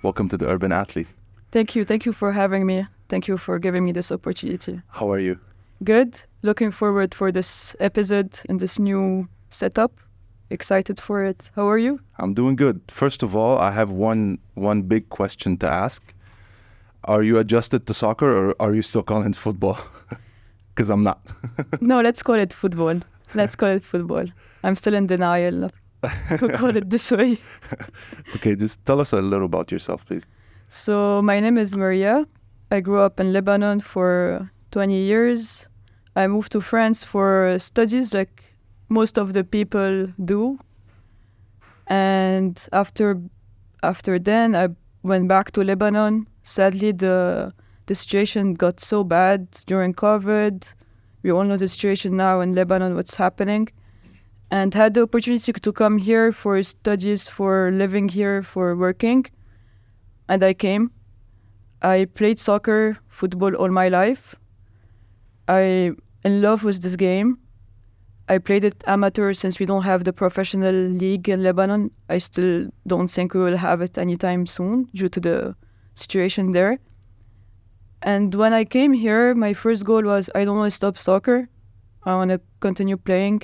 Welcome to the Urban Athlete. Thank you. Thank you for having me. Thank you for giving me this opportunity. How are you? Good. Looking forward for this episode and this new setup. Excited for it. How are you? I'm doing good. First of all, I have one big question to ask. Are you adjusted to soccer or are you still calling it football? Because I'm not. No, let's call it football. Let's call it football. I'm still in denial to call it this way. Okay, just tell us a little about yourself, please. So my name is Maria. I grew up in Lebanon for 20 years. I moved to France for studies like most of the people do. And after then, I went back to Lebanon. Sadly, the situation got so bad during COVID. We all know the situation now in Lebanon, what's happening. And had the opportunity to come here for studies, for living here, for working. And I came. I played soccer, football all my life. I'm in love with this game. I played it amateur since we don't have the professional league in Lebanon. I still don't think we will have it anytime soon due to the situation there. And when I came here, my first goal was I don't want to stop soccer. I want to continue playing.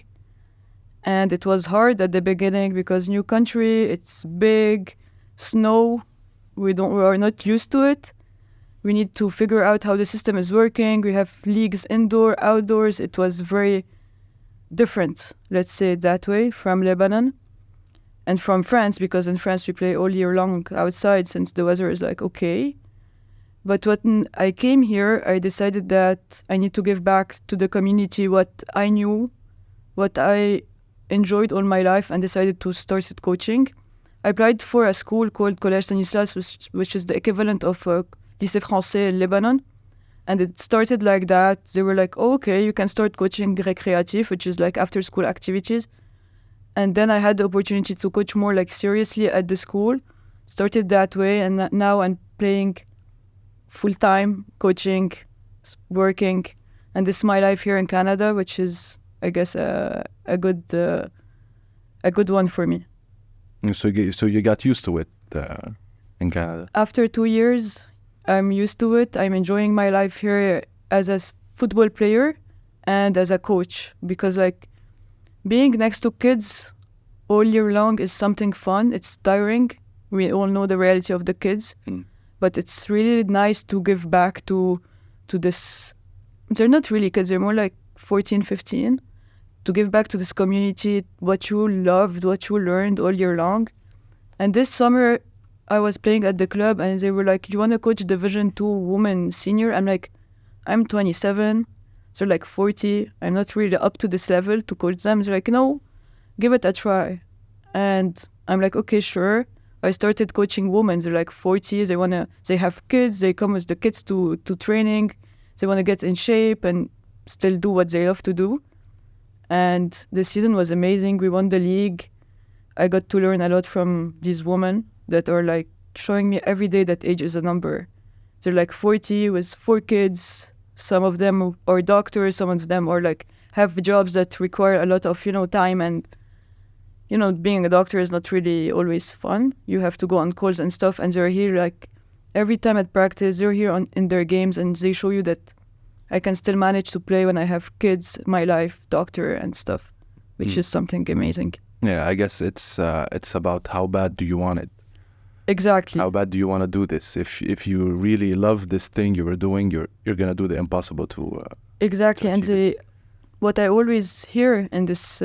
And it was hard at the beginning because new country, it's big, snow. We are not used to it. We need to figure out how the system is working. We have leagues indoor, outdoors. It was very different, let's say it that way, from Lebanon and from France, because in France we play all year long outside since the weather is like okay. But when I came here, I decided that I need to give back to the community what I knew, what I enjoyed all my life, and decided to start coaching. I applied for a school called Collège Stanislas, which is the equivalent of Lycée Français in Lebanon. And it started like that. They were like, oh, okay, you can start coaching récréatif, which is like after school activities. And then I had the opportunity to coach more like seriously at the school. Started that way, and now I'm playing full-time, coaching, working. And this is my life here in Canada, which is, I guess, a good one for me. So you got used to it in Canada? After 2 years, I'm used to it. I'm enjoying my life here as a football player and as a coach, because like being next to kids all year long is something fun. It's tiring. We all know the reality of the kids, but it's really nice to give back to this. They're not really kids. They're more like 14, 15. To give back to this community what you loved, what you learned all year long. And this summer, I was playing at the club and they were like, you want to coach Division 2 women senior? I'm like, I'm 27. They're like 40. I'm not really up to this level to coach them. They're like, no, give it a try. And I'm like, okay, sure. I started coaching women. They're like 40. They have kids. They come with the kids to training. They want to get in shape and still do what they love to do. And the season was amazing. We won the league. I got to learn a lot from these women that are like showing me every day that age is a number. They're like 40 with 4 kids. Some of them are doctors. Some of them are like have jobs that require a lot of, time. And, being a doctor is not really always fun. You have to go on calls and stuff. And they're here like every time at practice, they're here in their games and they show you that I can still manage to play when I have kids, my life, doctor and stuff, which is something amazing. Yeah, I guess it's about how bad do you want it. Exactly. How bad do you want to do this? If you really love this thing you were doing, you're gonna do the impossible to. Exactly, to what I always hear in this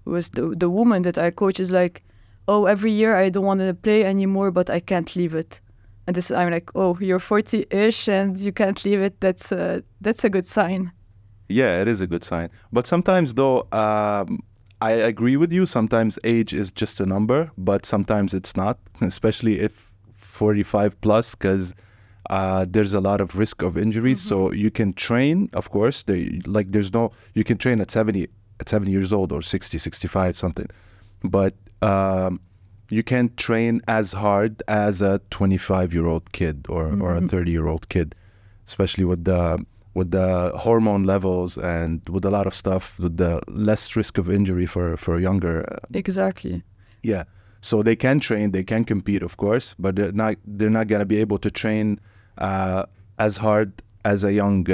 with the woman that I coach is like, oh, every year I don't want to play anymore, but I can't leave it. And I'm like, oh, you're 40-ish and you can't leave it. That's a good sign. Yeah, it is a good sign. But sometimes, though, I agree with you. Sometimes age is just a number, but sometimes it's not, especially if 45 plus, because there's a lot of risk of injuries. So you can train, of course. You can train at 70 years old or 60, 65, something. But you can't train as hard as a 25-year-old kid or a 30-year-old kid, especially with the with the hormone levels and with a lot of stuff, with the less risk of injury for younger. Exactly. Yeah. So they can train, they can compete, of course, but they're not gonna be able to train as hard as a young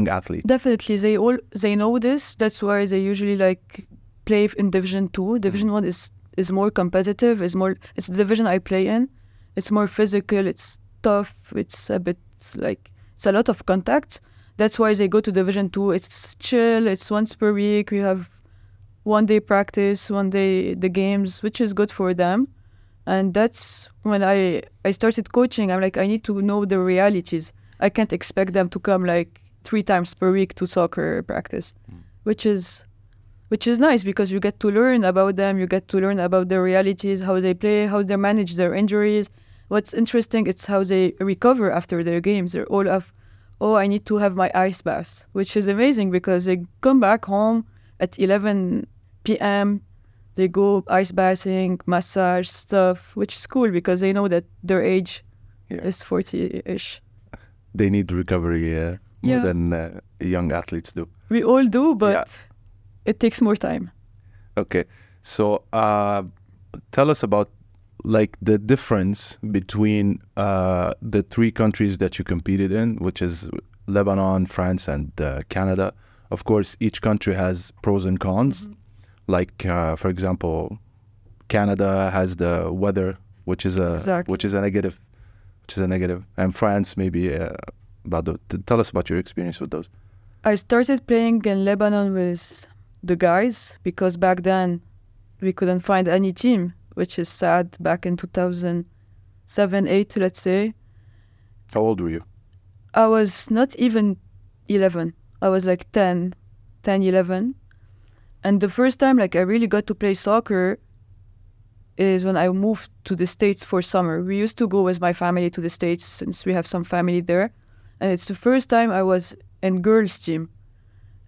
athlete. Definitely, they know this. That's why they usually like play in Division 2. Division 1 is more competitive. It's the division I play in. It's more physical. It's tough. It's a bit like it's a lot of contact. That's why they go to Division 2. It's chill. It's once per week. We have 1 day practice, 1 day the games, which is good for them. And that's when I started coaching. I'm like, I need to know the realities. I can't expect them to come like 3 times per week to soccer practice, which is nice because you get to learn about them. You get to learn about their realities, how they play, how they manage their injuries. What's interesting, it's how they recover after their games. They're all of, oh, I need to have my ice bath, which is amazing because they come back home at 11 p.m. They go ice bathing, massage stuff, which is cool because they know that their age is 40-ish. They need recovery more than young athletes do. We all do, but it takes more time. Okay. So tell us about like the difference between the 3 countries that you competed in, which is Lebanon, France, and Canada. Of course, each country has pros and cons. Like, for example, Canada has the weather, which is a negative. And France, maybe tell us about your experience with those. I started playing in Lebanon with the guys because back then we couldn't find any team, which is sad. Back in 2007-8, let's say. How old were you? I was not even 11. I was like 10, 11. And the first time like I really got to play soccer is when I moved to the States for summer. We used to go with my family to the States since we have some family there. And it's the first time I was in girls' team.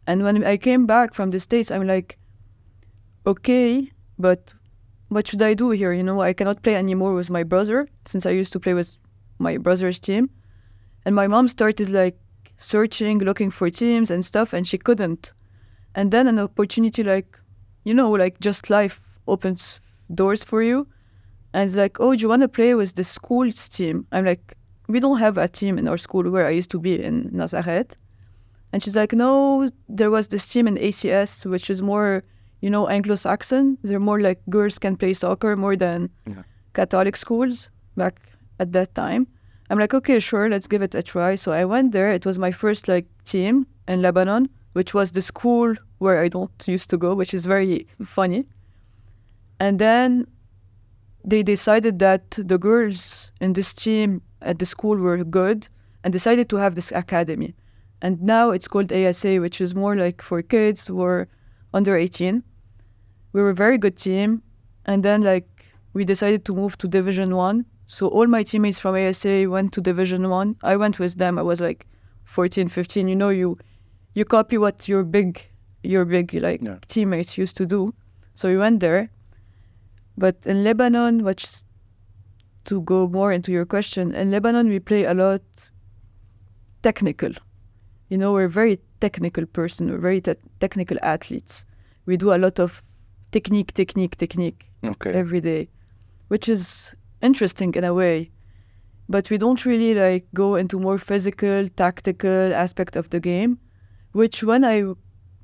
And when I came back from the States, I'm like, okay, but what should I do here? You know, I cannot play anymore with my brother since I used to play with my brother's team. And my mom started like searching, looking for teams and stuff, and she couldn't. And then an opportunity like, you know, like just life opens doors for you. And it's like, oh, do you want to play with the school's team? I'm like, we don't have a team in our school where I used to be in Nazareth. And she's like, no, there was this team in ACS, which is more, you know, Anglo-Saxon. They're more like girls can play soccer more than Catholic schools back at that time. I'm like, okay, sure, let's give it a try. So I went there. It was my first like team in Lebanon, which was the school where I don't used to go, which is very funny. And then they decided that the girls in this team at the school were good and decided to have this academy. And now it's called ASA, which is more like for kids who are under 18. We were a very good team. And then like we decided to move to Division 1. So all my teammates from ASA went to Division 1. I went with them. I was like 14, 15. You know, you copy what your big teammates used to do. So we went there. But in Lebanon, which to go more into your question, in Lebanon we play a lot technical. You know, we're a very technical person. We're very technical athletes. We do a lot of technique every day, which is interesting in a way. But we don't really like go into more physical, tactical aspect of the game, which when I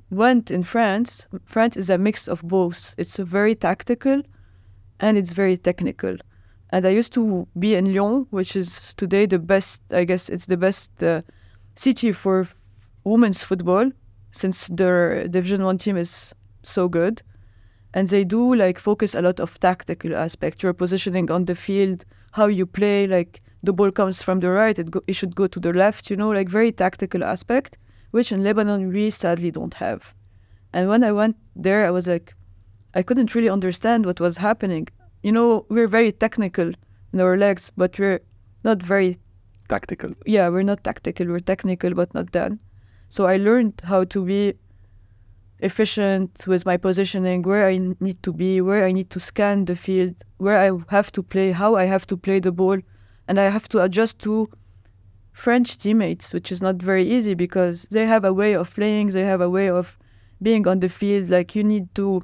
went in France is a mix of both. It's a very tactical and it's very technical. And I used to be in Lyon, which is today the best, I guess it's the best city for women's football, since their Division 1 team is so good. And they do like focus a lot of tactical aspect, your positioning on the field, how you play, like the ball comes from the right, it should go to the left, you know, like very tactical aspect, which in Lebanon we sadly don't have. And when I went there, I was like, I couldn't really understand what was happening. You know, we're very technical in our legs, but we're not very tactical. Yeah, we're not tactical. We're technical, but not that. So I learned how to be efficient with my positioning, where I need to be, where I need to scan the field, where I have to play, how I have to play the ball, and I have to adjust to French teammates, which is not very easy because they have a way of playing, they have a way of being on the field. Like you need to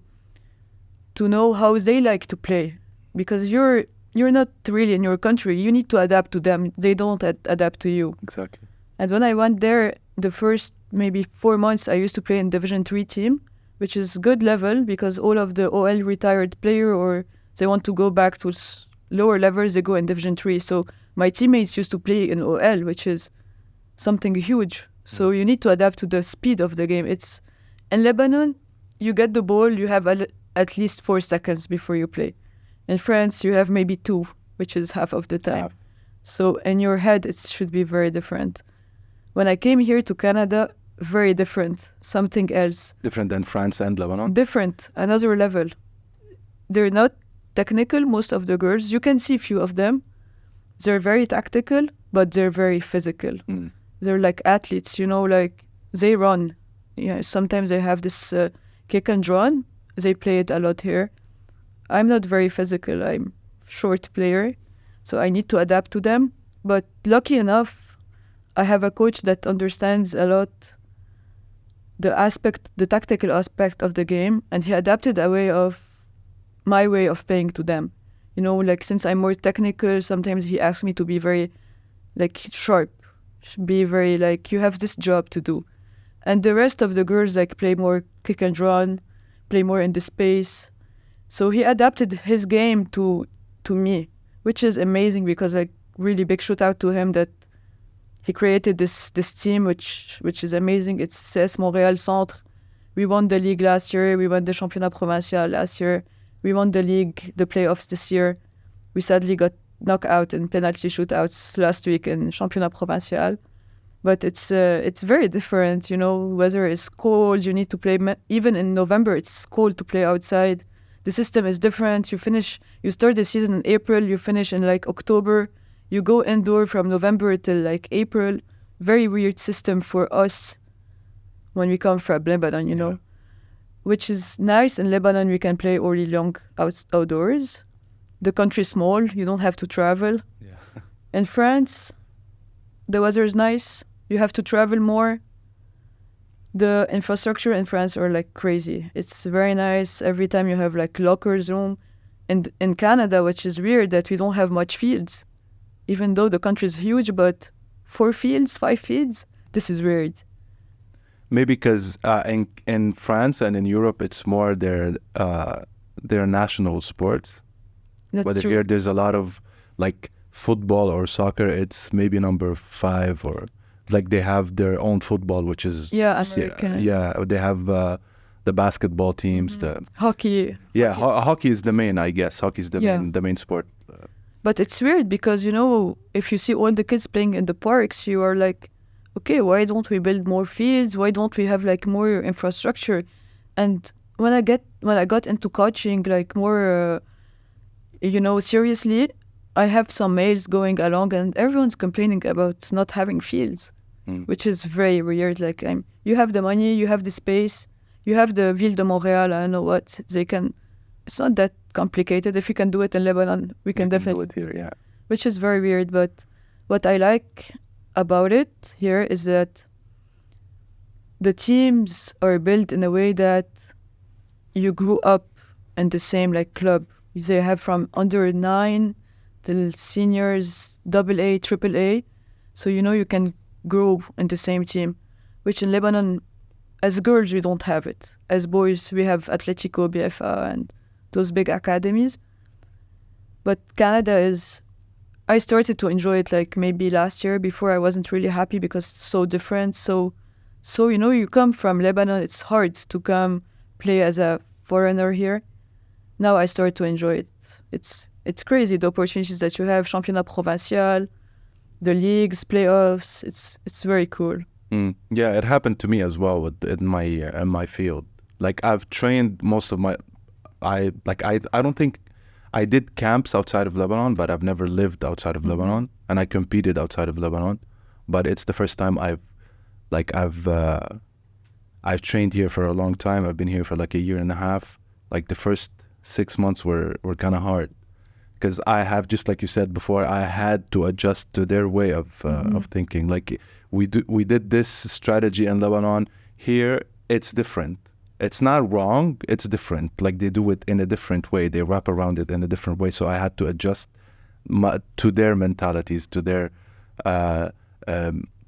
know how they like to play, because you're not really in your country. You need to adapt to them. They don't adapt to you. Exactly. And when I went there, the first maybe 4 months, I used to play in Division 3 team, which is good level because all of the OL retired player or they want to go back to lower levels, they go in Division 3. So my teammates used to play in OL, which is something huge. So you need to adapt to the speed of the game. It's in Lebanon, you get the ball, you have at least 4 seconds before you play. In France, you have maybe 2, which is half of the time. Half. So in your head, it should be very different. When I came here to Canada, very different, something else. Different than France and Lebanon? Different, another level. They're not technical, most of the girls. You can see few of them. They're very tactical, but they're very physical. They're like athletes, like they run. Yeah, sometimes they have this kick and run. They play it a lot here. I'm not very physical. I'm short player, so I need to adapt to them. But lucky enough, I have a coach that understands a lot the tactical aspect of the game, and he adapted my way of playing to them. Like since I'm more technical, sometimes he asks me to be very sharp, be very you have this job to do. And the rest of the girls play more kick and run, play more in the space. So he adapted his game to me, which is amazing because really big shout out to him that he created this team which is amazing. It's CS Montréal Centre. We won the league last year. We won the Championnat Provincial last year. We won the league, the playoffs this year. We sadly got knocked out in penalty shootouts last week in Championnat Provincial. But it's very different, weather is cold, you need to play, even in November, it's cold to play outside. The system is different. You start the season in April, you finish in October. You go indoor from November till April. Very weird system for us when we come from Lebanon, which is nice. In Lebanon, we can play all year long outdoors. The country is small. You don't have to travel. Yeah. In France, the weather is nice. You have to travel more. The infrastructure in France are crazy. It's very nice. Every time you have lockers room. And in Canada, which is weird that we don't have much fields. Even though the country is huge, but 4 fields, 5 fields, this is weird. Maybe because in France and in Europe, it's more their national sports. That's Whether true. here there's a lot of football or soccer, it's maybe number 5 or they have their own football, which is American. Yeah, they have the basketball teams. The Hockey. hockey is the main, I guess. Hockey is the main sport. But it's weird because, if you see all the kids playing in the parks, you are okay, why don't we build more fields? Why don't we have more infrastructure? And when I got into coaching more, seriously, I have some mails going along and everyone's complaining about not having fields, which is very weird. You have the money, you have the space, you have the Ville de Montréal. I know what they can. It's not that complicated. If you can do it in Lebanon, we can definitely do it here. Yeah. Which is very weird. But what I like about it here is that the teams are built in a way that you grew up in the same club. They have from under 9 till seniors, AA, AAA. So you can grow in the same team, which in Lebanon, as girls, we don't have it. As boys, we have Atletico, BFA, and those big academies. But Canada I started to enjoy it maybe last year. Before I wasn't really happy because it's so different. So you come from Lebanon, it's hard to come play as a foreigner here. Now I start to enjoy it. It's crazy, the opportunities that you have, Championnat Provincial, the leagues, playoffs. It's very cool. Yeah, it happened to me as well in my field. I've trained most of my I don't think I did camps outside of Lebanon, but I've never lived outside of Lebanon, and I competed outside of Lebanon. But it's the first time I've trained here for a long time. I've been here for a year and a half. The first 6 months were kind of hard because I have, just like you said before, I had to adjust to their way of thinking. Like we did this strategy in Lebanon. Here it's different. It's not wrong. It's different. Like they do it in a different way. They wrap around it in a different way. So I had to adjust to their mentalities, to their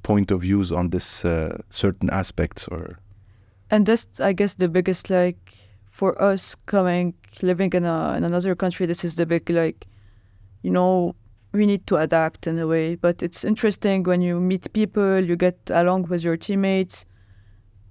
point of views on this certain aspects. And that's, I guess, the biggest, like, for us living in another country, this is the big, like, we need to adapt in a way. But it's interesting when you meet people, you get along with your teammates.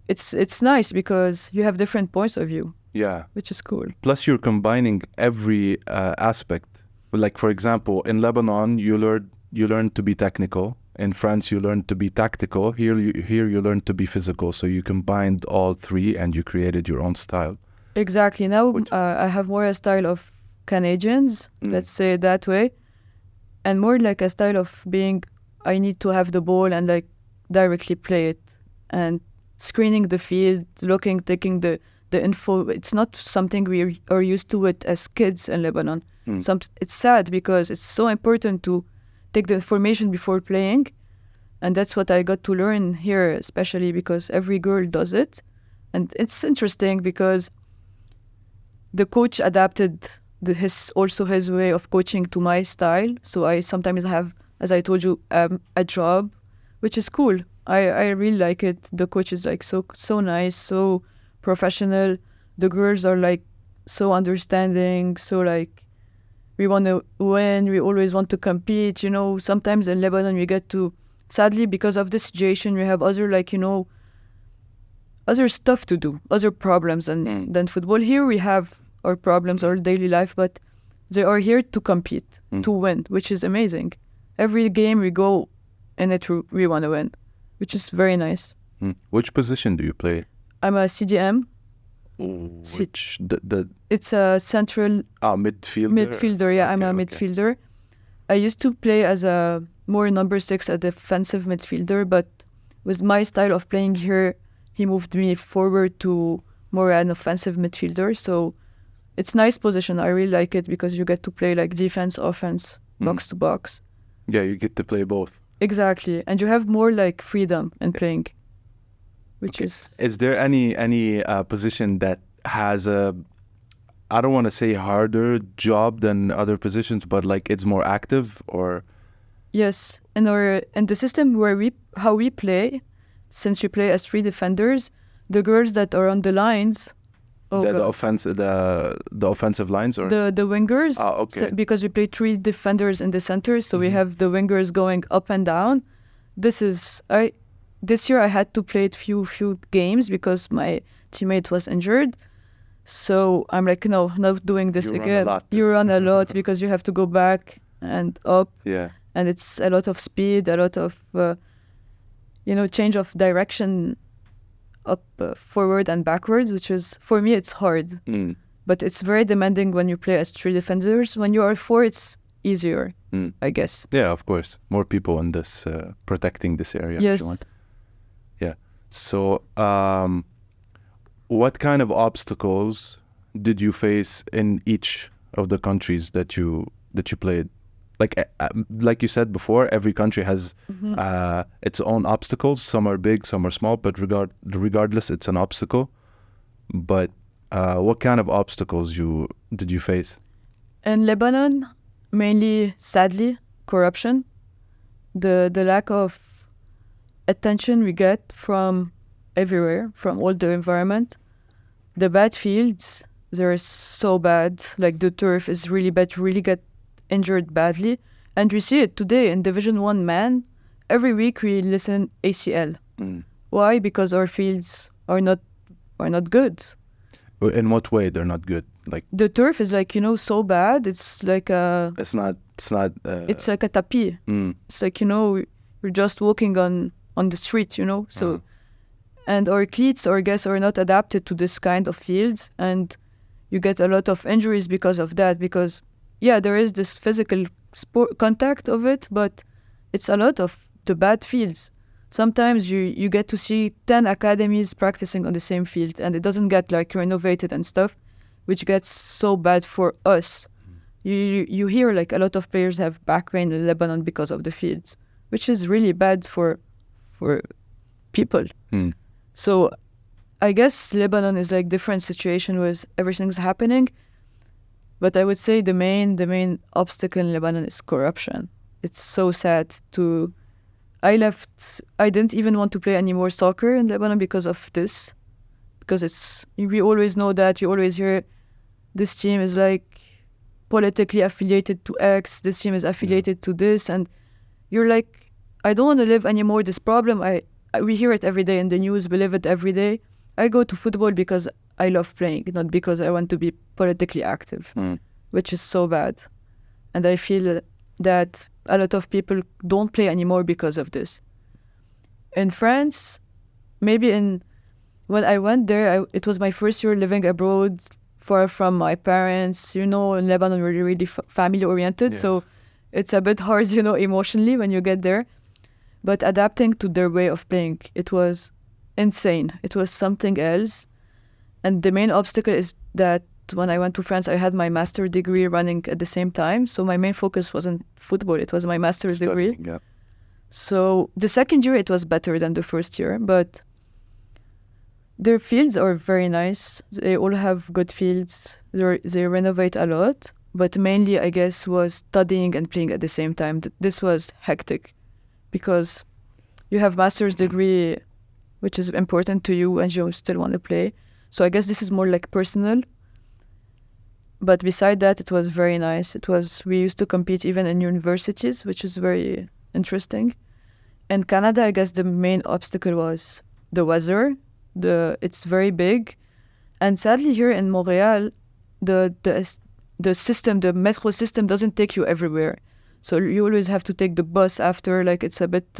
It's nice because you have different points of view. Yeah. Which is cool. Plus, you're combining every aspect. Like, for example, in Lebanon, you learn to be technical. In France, you learn to be tactical. Here you learn to be physical. So you combined all three and you created your own style. Exactly. Now I have more a style of Canadians, let's say it that way, and more like a style of being, I need to have the ball and like directly play it and screening the field, taking the info. It's not something we are used to it as kids in Lebanon. It's sad because it's so important to take the information before playing, and that's what I got to learn here, especially because every girl does it. And it's interesting because the coach adapted his way of coaching to my style. So I sometimes have, as I told you, a job, which is cool. I really like it. The coach is like so nice, so professional. The girls are like so understanding, so like we want to win. We always want to compete. Sometimes in Lebanon we get to, sadly, because of this situation, we have other other stuff to do, other problems than football. Here we have our problems, our daily life, but they are here to compete, to win, which is amazing. Every game we go in it, we want to win, which is very nice. Which position do you play? I'm a CDM. It's a central midfielder. Midfielder, yeah. Okay, I'm a midfielder. I used to play as a more number 6, a defensive midfielder, but with my style of playing here, he moved me forward to more an offensive midfielder. So it's nice position. I really like it because you get to play like defense, offense, box to box. Yeah, you get to play both. Exactly, and you have more like freedom in playing. Which is there any position that has a, I don't want to say harder job than other positions, but like it's more active or? Yes, in the system where how we play, since we play as 3 defenders, the girls that are on the lines, the offensive lines or the wingers. Okay. So, because we play 3 defenders in the center, so we have the wingers going up and down. This year I had to play few games because my teammate was injured. So I'm like, no, not doing this again. You run a lot because you have to go back and up. Yeah. And it's a lot of speed, a lot of, change of direction up, forward and backwards, which is, for me, it's hard. But it's very demanding when you play as 3 defenders. When you are 4, it's easier, I guess. Yeah, of course. More people in this, protecting this area. Yes. If you want. Yeah. So, what kind of obstacles did you face in each of the countries that you played? Like you said before, every country has its own obstacles. Some are big, some are small, but regardless, it's an obstacle. But what kind of obstacles did you face? In Lebanon, mainly, sadly, corruption. The lack of attention we get from everywhere, from all the environment. The bad fields, they're so bad. Like the turf is really bad, really get injured badly. And we see it today in Division 1 man. Every week we listen ACL. Why? Because our fields are not good. In what way they're not good? Like the turf is like, so bad. It's like a... It's not... It's like a tapis. It's like, we're just walking on the street, So... And our cleats, I guess, are not adapted to this kind of fields. And you get a lot of injuries because of that. Because, yeah, there is this physical contact of it, but it's a lot of the bad fields. Sometimes you get to see 10 academies practicing on the same field, and it doesn't get like renovated and stuff, which gets so bad for us you hear like a lot of players have back pain in Lebanon because of the fields, which is really bad for people. So I guess Lebanon is like different situation where everything's happening, but I would say the main obstacle in Lebanon is corruption. It's so sad to. I didn't even want to play any more soccer in Lebanon because of this, because we always know that, we always hear this team is like politically affiliated to X, this team is affiliated to this, and you're like, I don't want to live anymore this problem. We hear it every day in the news, we live it every day. I go to football because I love playing, not because I want to be politically active, which is so bad. And I feel that a lot of people don't play anymore because of this. In France, when I went there, it was my first year living abroad, far from my parents. In Lebanon, we're really family-oriented, so it's a bit hard, emotionally when you get there. But adapting to their way of playing, it was insane. It was something else. And the main obstacle is that when I went to France, I had my master's degree running at the same time. So my main focus wasn't football. It was my master's degree. Yeah. So the second year, it was better than the first year. But their fields are very nice. They all have good fields. They renovate a lot. But mainly, I guess, was studying and playing at the same time. This was hectic because you have master's degree, which is important to you, and you still want to play. So I guess this is more like personal. But beside that, it was very nice. We used to compete even in universities, which is very interesting. In Canada, I guess the main obstacle was the weather. It's very big. And sadly here in Montreal, the system, the metro system doesn't take you everywhere. So you always have to take the bus after, like it's a bit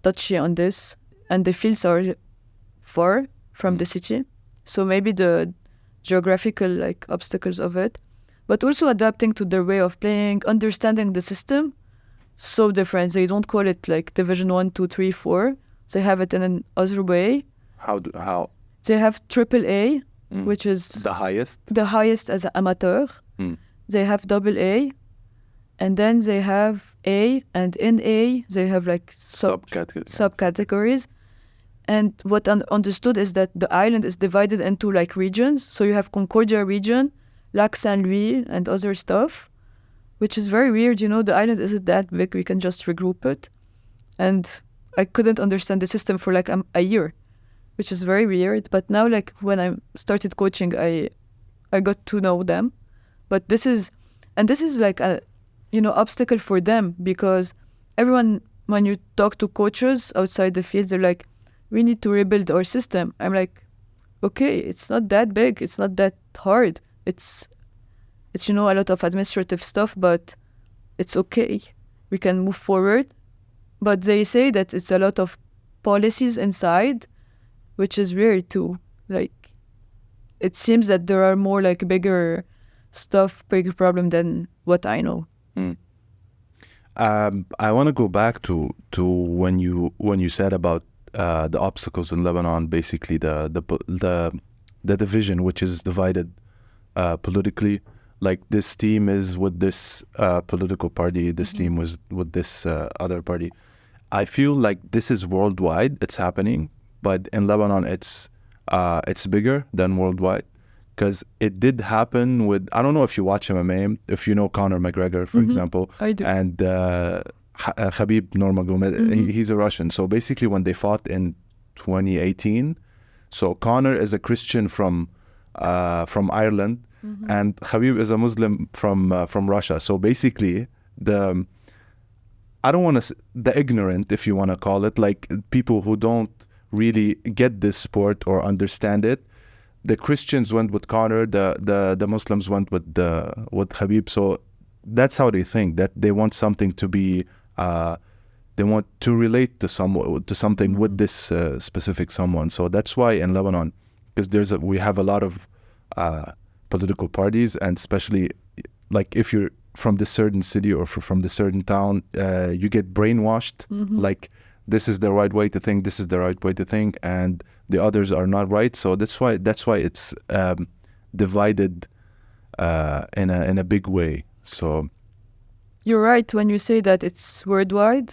touchy on this. And the fields are far from the city. So maybe the geographical like obstacles of it, but also adapting to their way of playing, understanding the system, so different. They don't call it like Division 1, 2, 3, 4. They have it in an other way. How? They have AAA, which is the highest as an amateur. They have AA, and then they have A, and in A they have like subcategories. And what understood is that the island is divided into like regions. So you have Concordia region, Lac Saint-Louis, and other stuff, which is very weird. The island isn't that big. We can just regroup it. And I couldn't understand the system for like a year, which is very weird. But now, like when I started coaching, I got to know them. But this is like a, obstacle for them, because everyone, when you talk to coaches outside the field, they're like, we need to rebuild our system. I'm like, okay, it's not that big. It's not that hard. It's a lot of administrative stuff, but it's okay. We can move forward. But they say that it's a lot of policies inside, which is weird too. Like, it seems that there are more like bigger problem than what I know. I want to go back to when you said about the obstacles in Lebanon, basically the division, which is divided politically. Like this team is with this political party, this team was with this other party. I feel like this is worldwide. It's happening, but in Lebanon, it's bigger than worldwide, because it did happen with, I don't know if you watch MMA, if you know Conor McGregor, for example, I do. And Khabib Nurmagomedov, he's a Russian. So basically when they fought in 2018, so Conor is a Christian from Ireland, and Khabib is a Muslim from Russia. So basically the ignorant, if you want to call it, like people who don't really get this sport or understand it, the Christians went with Conor, the Muslims went with Khabib. So that's how they think, that they want something to be they want to relate to something with this specific someone. So that's why in Lebanon, because we have a lot of political parties, and especially like if you're from this certain city or from this certain town, you get brainwashed. Like this is the right way to think, this is the right way to think, and the others are not right. So that's why it's divided in a big way. So You're right when you say that it's worldwide.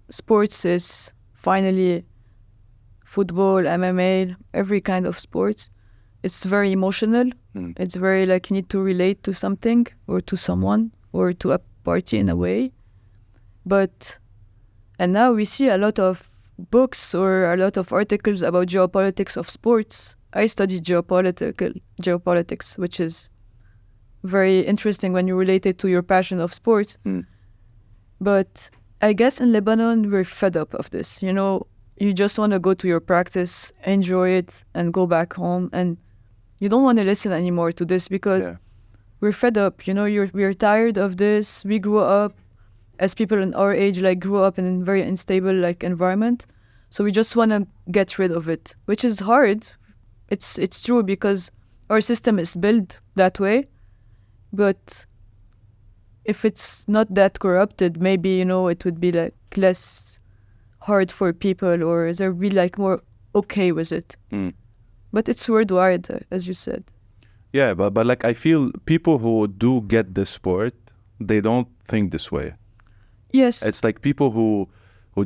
Sports is finally football, MMA, every kind of sports. It's very emotional. It's very like you need to relate to something or to someone or to a party in a way. And now we see a lot of books or a lot of articles about geopolitics of sports. I studied geopolitics, which is very interesting when you relate it to your passion of sports. But I guess in Lebanon, we're fed up of this. You know, you just want to go to your practice, enjoy it, and go back home. And you don't want to listen anymore to this because we're fed up. You know, we're tired of this. We grew up as people in our age, like grew up in a very unstable like environment. So we just want to get rid of it, which is hard. It's true because our system is built that way. But if it's not that corrupted, maybe, you know, it would be like less hard for people or they'll be like more okay with it. But it's worldwide, as you said. Yeah, but like I feel people who do get this sport, they don't think this way. Yes. It's like people who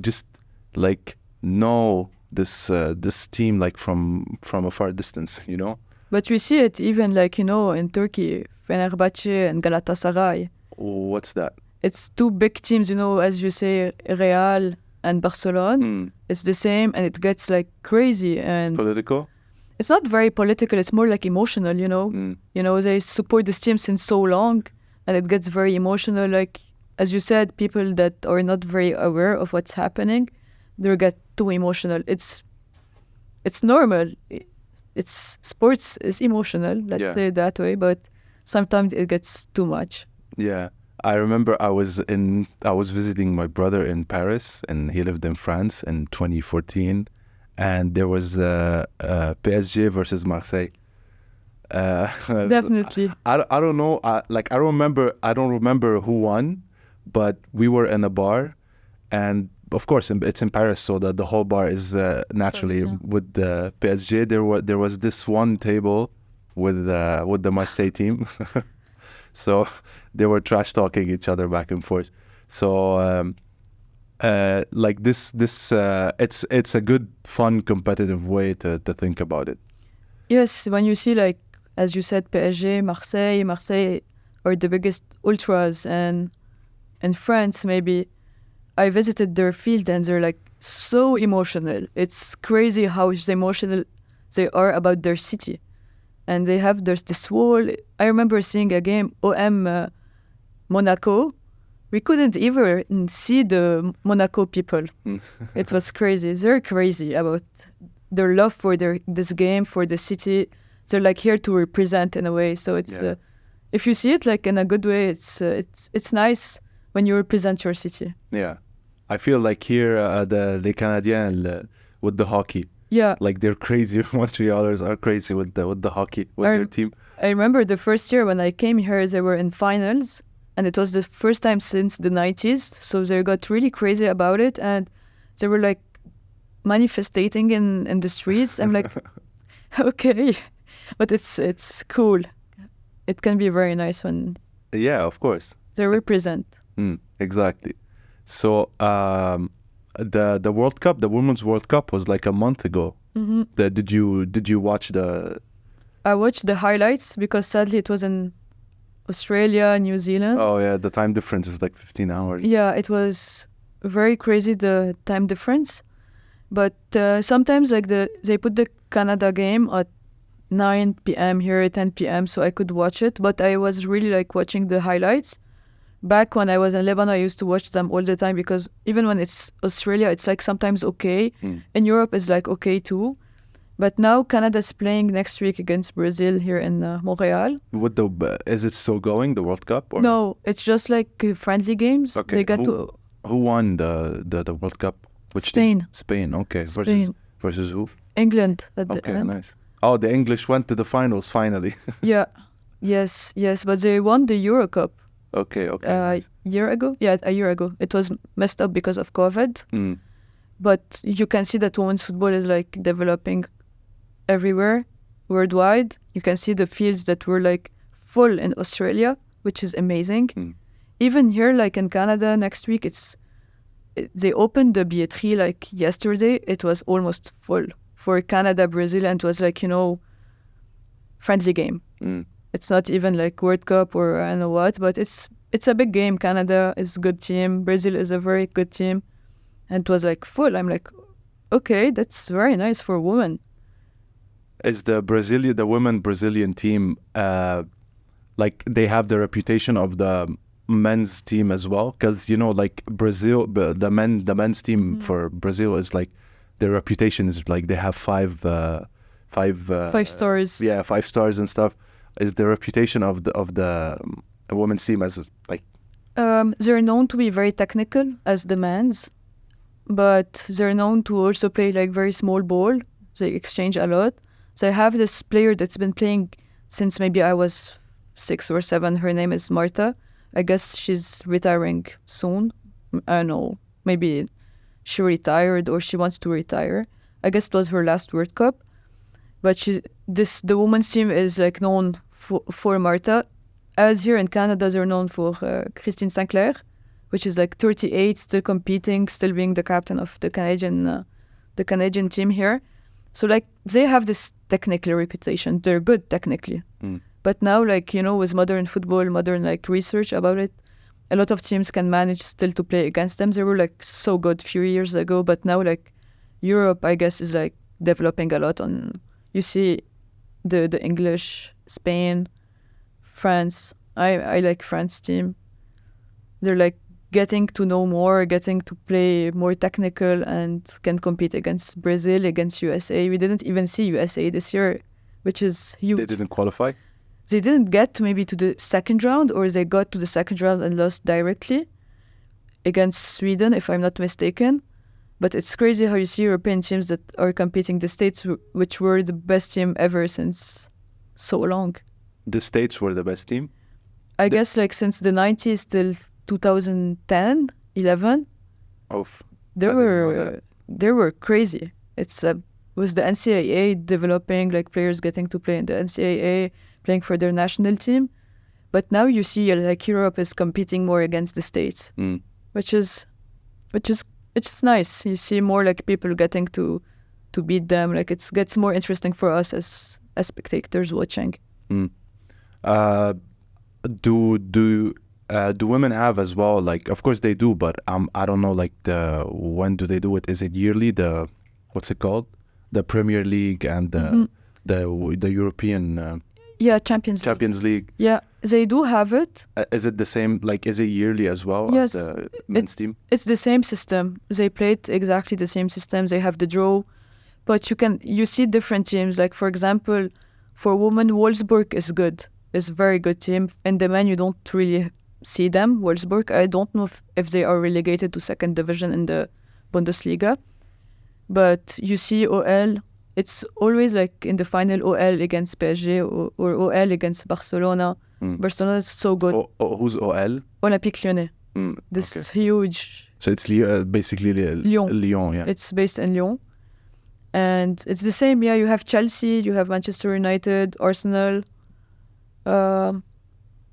just like know this team like from a far distance, you know? But we see it even like, you know, in Turkey, Fenerbahce and Galatasaray. What's that? It's two big teams, you know, as you say, Real and Barcelona. It's the same and it gets like crazy and Political? It's not very political, it's more like emotional, you know. You know, they support this team since so long and it gets very emotional. Like, as you said, people that are not very aware of what's happening, they get too emotional. It's normal. It's sports is emotional, let's say it that way, but sometimes it gets too much. Yeah. I remember I was visiting my brother in Paris and he lived in France in 2014 and there was PSG versus Marseille. Definitely. I don't know. I don't remember who won, but we were in a bar, and of course it's in Paris, so the whole bar is naturally with the PSG. There was this one table with the Marseille team, so they were trash talking each other back and forth. So like this it's a good, fun, competitive way to think about it. Yes, when you see like, as you said, PSG, Marseille are the biggest ultras, and in France maybe I visited their field and they're like so emotional. It's crazy how emotional they are about their city. And they have this wall. I remember seeing a game, OM Monaco. We couldn't even see the Monaco people. It was crazy. They're crazy about their love for this game, for the city. They're like here to represent in a way. So it's if you see it like in a good way, it's nice when you represent your city. Yeah, I feel like here les Canadiens with the hockey. Yeah, like they're crazy. Montrealers are crazy with the hockey with their team. I remember the first year when I came here, they were in finals, and it was the first time since the 90s. So they got really crazy about it, and they were like manifesting in the streets. I'm like, okay, but it's cool. It can be very nice when of course they represent. Exactly. So the World Cup, the Women's World Cup was like a month ago. Did you watch the? I watched the highlights because sadly it was in Australia, New Zealand. Oh yeah, the time difference is like 15 hours. Yeah, it was very crazy, the time difference. But sometimes like they put the Canada game at 9 p.m. here, 10 p.m. so I could watch it. But I was really like watching the highlights. Back when I was in Lebanon, I used to watch them all the time because even when it's Australia, it's like sometimes okay. In Europe, it's like okay too. But now Canada's playing next week against Brazil here in Montreal. Is it still going, the World Cup? Or? No, it's just like friendly games. Okay. They who won the World Cup? Which Spain. Team? Spain. Okay. Spain. Versus who? England at the end. Okay, nice. Oh, the English went to the finals finally. Yeah. Yes. But they won the Euro Cup. Okay. Nice. A year ago? Yeah, a year ago. It was messed up because of COVID. But you can see that women's football is like developing everywhere, worldwide. You can see the fields that were like full in Australia, which is amazing. Even here, like in Canada, next week, they opened the billetterie like yesterday. It was almost full for Canada, Brazil, and it was like, friendly game. It's not even like World Cup or I don't know what, but it's a big game. Canada is a good team. Brazil is a very good team. And it was like full. I'm like, okay, that's very nice for women. Is the women Brazilian team, like they have the reputation of the men's team as well? Because, like Brazil, the men's team for Brazil is like, their reputation is like they have five stars. Yeah, 5 stars and stuff. Is the reputation of the women's team as like? They're known to be very technical as the men's, but they're known to also play like very small ball. They exchange a lot. So I have this player that's been playing since maybe I was 6 or 7. Her name is Marta. I guess she's retiring soon. I don't know. Maybe she retired or she wants to retire. I guess it was her last World Cup. But the women's team is like known for Marta. As here in Canada, they're known for Christine Sinclair, which is like 38, still competing, still being the captain of the Canadian team here. So like they have this technical reputation. They're good technically. But now, like, with modern football, modern like research about it, a lot of teams can manage still to play against them. They were like so good a few years ago, but now like Europe, I guess, is like developing a lot on. You see the English, Spain, France. I like France team. They're like getting to know more, getting to play more technical and can compete against Brazil, against USA. We didn't even see USA this year, which is huge. They didn't qualify? They didn't get maybe to the second round, or they got to the second round and lost directly against Sweden, if I'm not mistaken. But it's crazy how you see European teams that are competing the States, which were the best team ever since so long. The States were the best team? I guess like since the 90s till 2010, 11. They were crazy. It's was the NCAA developing like players getting to play in the NCAA, playing for their national team. But now you see like Europe is competing more against the States, which is it's nice. You see more like people getting to beat them. Like it gets more interesting for us as spectators watching. Do women have as well? Like, of course they do, but I don't know. Like when do they do it? Is it yearly? What's it called? The Premier League and the European. Champions League. Yeah, they do have it. Is it the same? Like, is it yearly as well as the men's team? It's the same system. They played exactly the same system. They have the draw, but you see different teams. Like for example, for women, Wolfsburg is good. It's a very good team. And the men, you don't really see them. Wolfsburg, I don't know if they are relegated to second division in the Bundesliga, but you see OL. It's always like in the final OL against PSG or OL against Barcelona. Barcelona is so good. Who's OL? Olympique Lyonnais. This is huge. So it's basically Lyon, yeah. It's based in Lyon. And it's the same, yeah. You have Chelsea, you have Manchester United, Arsenal,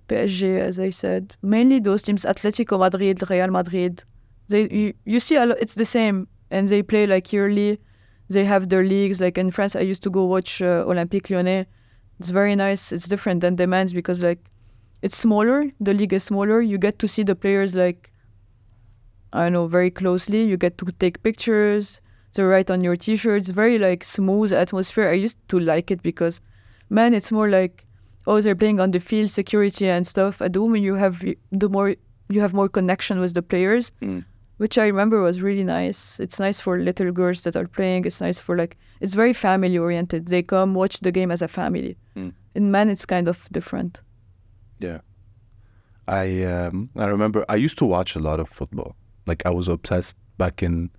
PSG, as I said. Mainly those teams, Atletico Madrid, Real Madrid. You see a lot, it's the same. And they play like yearly. They have their leagues. Like in France, I used to go watch Olympique Lyonnais. It's very nice. It's different than the men's because like it's smaller. The league is smaller. You get to see the players like, I don't know, very closely. You get to take pictures. They write on your t-shirts. Very like smooth atmosphere. I used to like it because, man, it's more like, oh, they're playing on the field, security and stuff. At the women, you have more connection with the players. Which I remember was really nice. It's nice for little girls that are playing. It's nice for it's very family oriented. They come watch the game as a family. In men, it's kind of different. Yeah. I remember I used to watch a lot of football. Like I was obsessed back in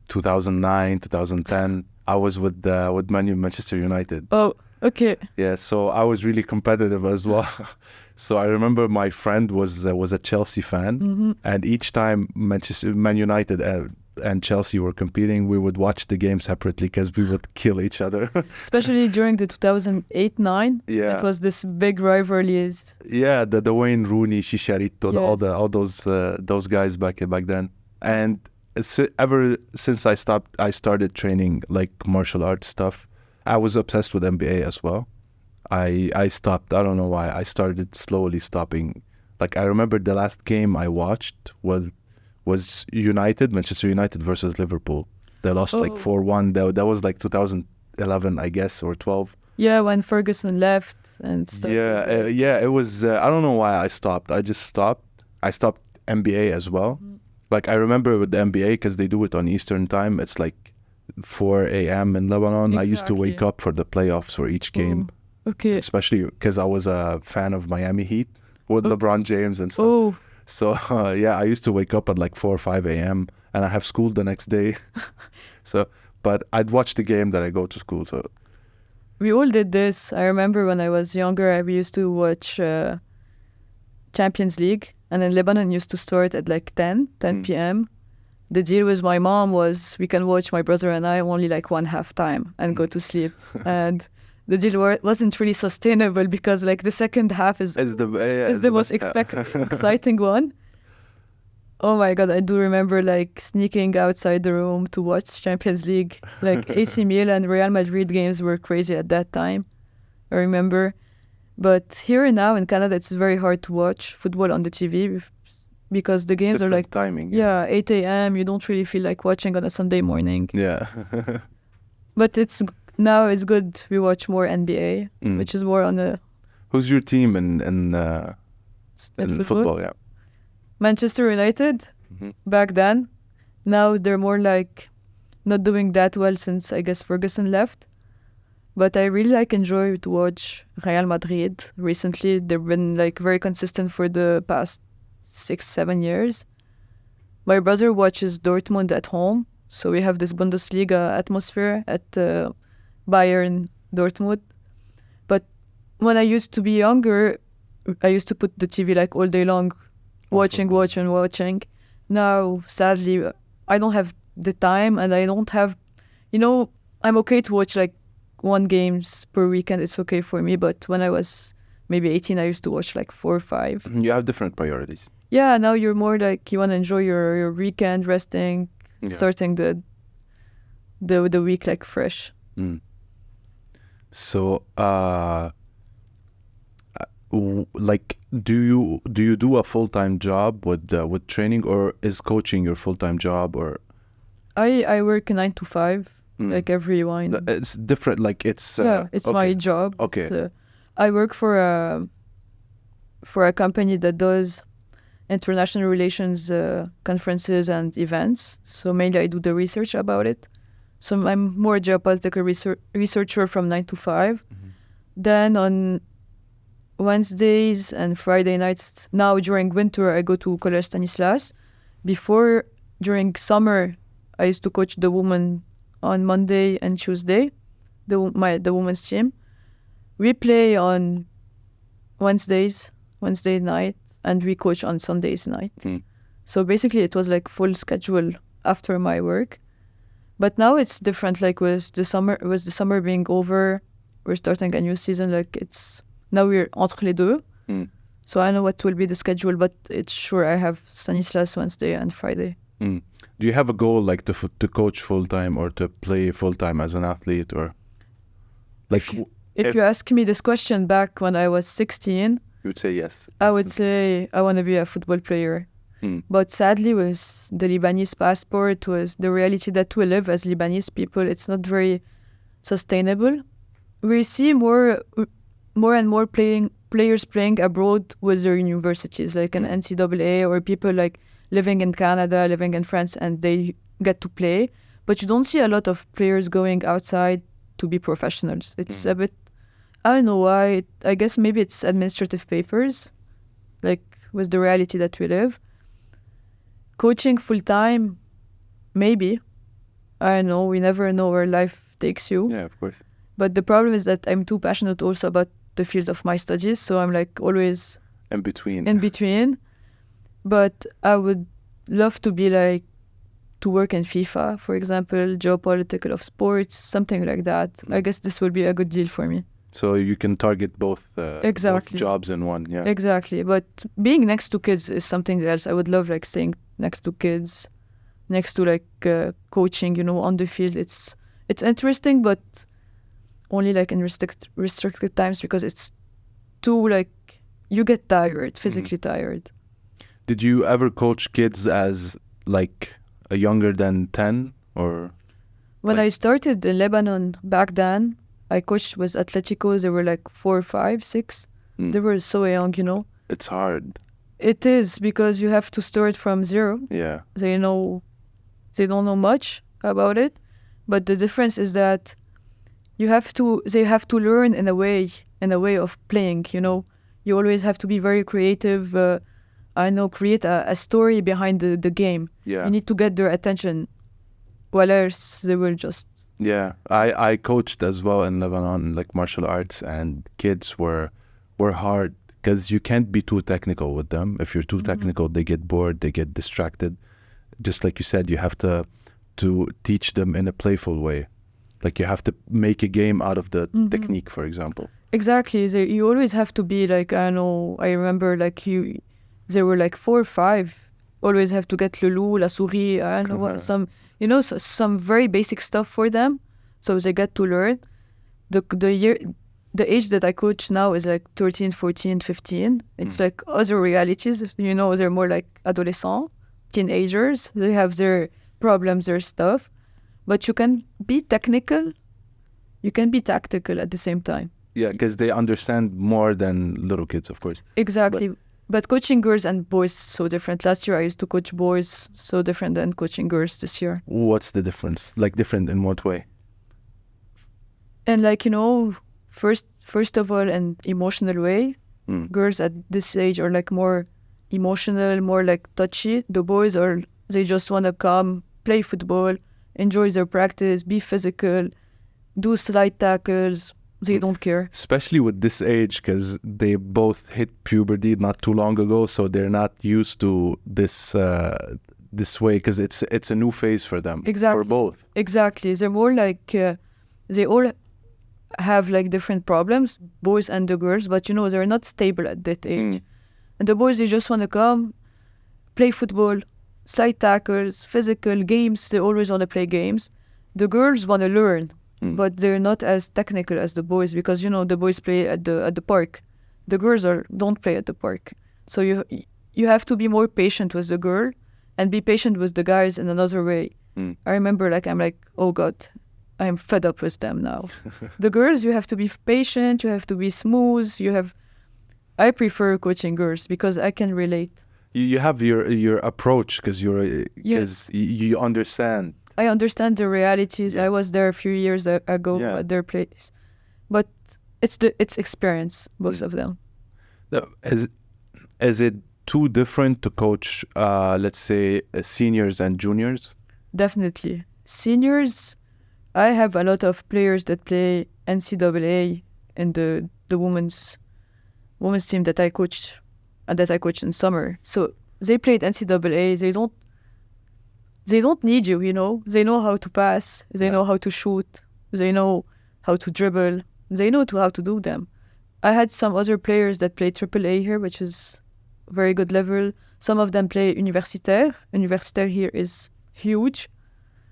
2009, 2010. I was with Manchester United. Oh, okay. Yeah, so I was really competitive as well. So I remember my friend was a Chelsea fan, and each time Man United and Chelsea were competing, we would watch the game separately because we would kill each other. Especially during the 2008-9. Yeah. It was this big rivalries. Yeah, the Wayne Rooney, Chicharito, Yes. all those guys back then. And ever since I started training like martial arts stuff. I was obsessed with NBA as well. I stopped. I don't know why. I started slowly stopping. Like I remember the last game I watched was Manchester United versus Liverpool. They lost like 4-1. That was like 2011, I guess, or 12. Yeah, when Ferguson left and stuff. Yeah, it was. I don't know why I stopped. I just stopped. I stopped NBA as well. Mhm. Like I remember with the NBA because they do it on Eastern time. It's like 4 a.m. in Lebanon. I used to wake Exactly. up for the playoffs for each game, Okay. especially because I was a fan of Miami Heat with Oh. LeBron James and stuff. Oh, So yeah, I used to wake up at like 4 or 5 a.m. and I have school the next day. So, but I'd watch the game that I go to school. So we all did this. I remember when I was younger, we used to watch Champions League, and then Lebanon used to start at like 10 p.m. The deal with my mom was we can watch, my brother and I, only like one half time and go to sleep. And the deal wasn't really sustainable because like the second half is the most exciting one. Oh my God, I do remember like sneaking outside the room to watch Champions League. Like AC Milan and Real Madrid games were crazy at that time, I remember. But here and now in Canada, it's very hard to watch football on the TV because the games are like timing. 8 a.m. You don't really feel like watching on a Sunday morning. Yeah. But now it's good. We watch more NBA, which is more on the Who's your team in football? Yeah. Manchester United. Mhm. Back then. Now they're more like not doing that well since I guess Ferguson left. But I really enjoy to watch Real Madrid. Recently, they've been like very consistent for the past 6-7 years. My brother watches Dortmund at home, so we have this Bundesliga atmosphere at Bayern Dortmund. But when I used to be younger, I used to put the TV like all day long, watching. Now, sadly, I don't have the time, and I don't have, I'm okay to watch like one games per weekend. It's okay for me. But when I was maybe 18, I used to watch like 4 or 5. You have different priorities. Yeah, now you're more like you want to enjoy your weekend, resting, Yeah. starting the week like fresh. So, like, do you do a full-time job with training, or is coaching your full-time job, or I work 9 to 5, like everyone. it's different? Like it's It's okay. my job. Okay. So I work for a company that does international relations conferences and events. So mainly I do the research about it. So I'm more a geopolitical researcher from 9 to 5. Then on Wednesdays and Friday nights, now during winter, I go to Collège Stanislas. Before, during summer, I used to coach the women on Monday and Tuesday, the women's team. We play on Wednesday night, and we coach on Sundays night. So basically, it was like full schedule after my work. But now it's different. Like with the summer being over, we're starting a new season. Like now we're entre les deux. So I know what will be the schedule, but it's sure I have Stanislas Wednesday and Friday. Do you have a goal like to coach full-time or to play full-time as an athlete, or like if you ask me this question back when I was 16, you would say yes? I would say I want to be a football player. But sadly, with the Lebanese passport, with the reality that we live as Lebanese people, it's not very sustainable. We see more and more players playing abroad with their universities, like an NCAA, or people like living in Canada, living in France, and they get to play. But you don't see a lot of players going outside to be professionals. It's a bit, I don't know why. I guess maybe it's administrative papers, like with the reality that we live. Coaching full-time, maybe. I don't know. We never know where life takes you. Yeah, of course. But the problem is that I'm too passionate also about the field of my studies. So I'm like always In between. in between. But I would love to be like to work in FIFA, for example, geopolitical of sports, something like that. I guess this will be a good deal for me. So you can target both Exactly. jobs in one. Yeah. Exactly. But being next to kids is something else. I would love like staying next to kids, next to like coaching, you know, on the field. It's interesting, but only like in restricted times, because it's too like you get tired, physically tired. Did you ever coach kids as like a younger than 10 or? When Like- I started in Lebanon back then, I coached with Atletico. They were like 4, 5, 6. Mm. They were so young, you know. It's hard. It is, because you have to start from zero. Yeah. They don't know much about it, but the difference is that they have to learn in a way of playing, you know. You always have to be very creative. Create a story behind the game. Yeah. You need to get their attention, while else they will just. Yeah, I coached as well in Lebanon, like martial arts, and kids were hard because you can't be too technical with them. If you're too technical, they get bored, they get distracted. Just like you said, you have to teach them in a playful way. Like you have to make a game out of the technique, for example. Exactly. You always have to be like, I remember like they were like 4 or 5. Always have to get le loup, la souris, I don't know what, some very basic stuff for them, so they get to learn. The age that I coach now is like 13, 14, 15. It's like other realities, you know. They're more like adolescents, teenagers. They have their problems, their stuff, but you can be technical, you can be tactical at the same time. Yeah, because they understand more than little kids, of course. Exactly. But coaching girls and boys so different. Last year I used to coach boys, so different than coaching girls this year. What's the difference? Like different in what way? And like, you know, first of all, an emotional way. Girls at this age are like more emotional, more like touchy. The boys they just want to come, play football, enjoy their practice, be physical, do slide tackles. They don't care. Especially with this age, because they both hit puberty not too long ago, so they're not used to this way, because it's a new phase for them. Exactly. For both. Exactly. They're more like they all have like different problems, boys and the girls, but you know, they're not stable at that age. And the boys, they just want to come, play football, side tackles, physical games. They always want to play games. The girls want to learn. But they're not as technical as the boys, because, you know, the boys play at the park. The girls don't play at the park. So you have to be more patient with the girl and be patient with the guys in another way. I remember I'm like, oh God, I'm fed up with them now. The girls, you have to be patient, you have to be smooth, I prefer coaching girls because I can relate. You have your approach, because you understand. I understand the realities. Yeah. I was there a few years ago at their place, but it's experience, both of them. Is it too different to coach, let's say, seniors and juniors? Definitely. Seniors, I have a lot of players that play NCAA in the women's team that I coached in summer. So they played NCAA. They don't need you, you know. They know how to pass. They know how to shoot. They know how to dribble. They know how to do them. I had some other players that play AAA here, which is very good level. Some of them play universitaire. Universitaire here is huge.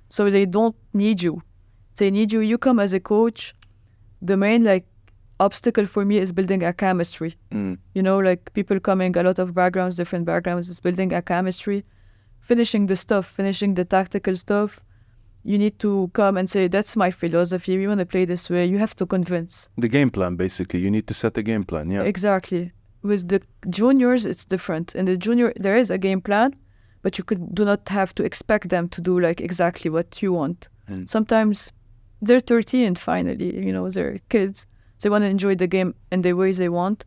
So they don't need you. They need you. You come as a coach. The main obstacle for me is building a chemistry. You know, like people coming, a lot of backgrounds, different backgrounds, is building a chemistry. Finishing the tactical stuff, you need to come and say, that's my philosophy, we want to play this way. You have to convince. The game plan, basically. You need to set a game plan, yeah. Exactly. With the juniors, it's different. In the junior, there is a game plan, but you do not have to expect them to do exactly what you want. Sometimes they're 13 finally, you know, they're kids. They want to enjoy the game in the ways they want.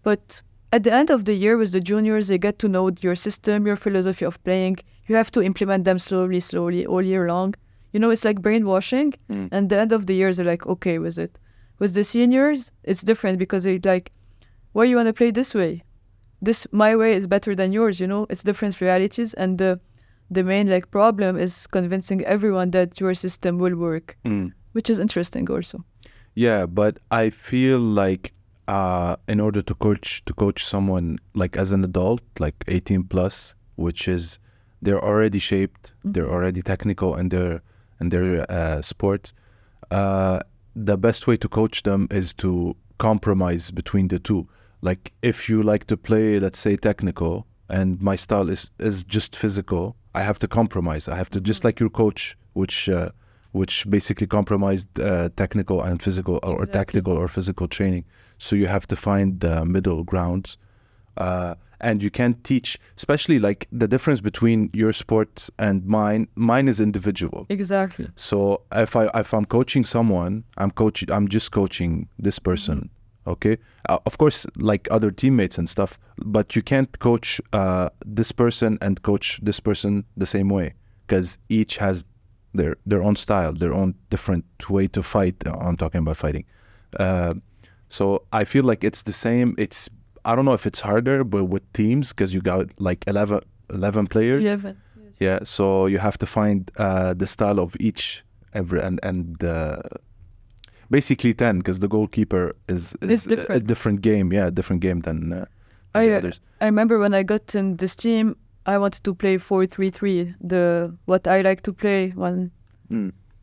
But at the end of the year with the juniors, they get to know your system, your philosophy of playing. You have to implement them slowly, all year long. You know, it's like brainwashing. And at the end of the year, they're like, okay with it. With the seniors, it's different because they're like, why you want to play this way? My way is better than yours, you know? It's different realities. And the the main like problem is convincing everyone that your system will work, which is interesting also. Yeah, but I feel like in order to coach someone like as an adult, like 18 plus, which is they're already shaped, they're already technical in their sports. The best way to coach them is to compromise between the two. Like if you like to play, let's say technical, and my style is just physical, I have to compromise. I have to just like your coach, which basically compromised technical and physical, or Exactly. tactical or physical training. So you have to find the middle grounds. And you can't teach, especially like the difference between your sports and mine is individual. Exactly. So if I'm coaching someone, I'm just coaching this person. Okay, of course, like other teammates and stuff, but you can't coach this person and coach this person the same way, because each has their own style, their own different way to fight. I'm talking about fighting. So I feel like it's the same. I don't know if it's harder, but with teams, because you got like 11 players. 11. Yes. Yeah, so you have to find the style of each and basically 10, because the goalkeeper is It's a different. different game. Yeah, a different game than the I others. I remember when I got in this team, I wanted to play 4-3-3. What I like to play when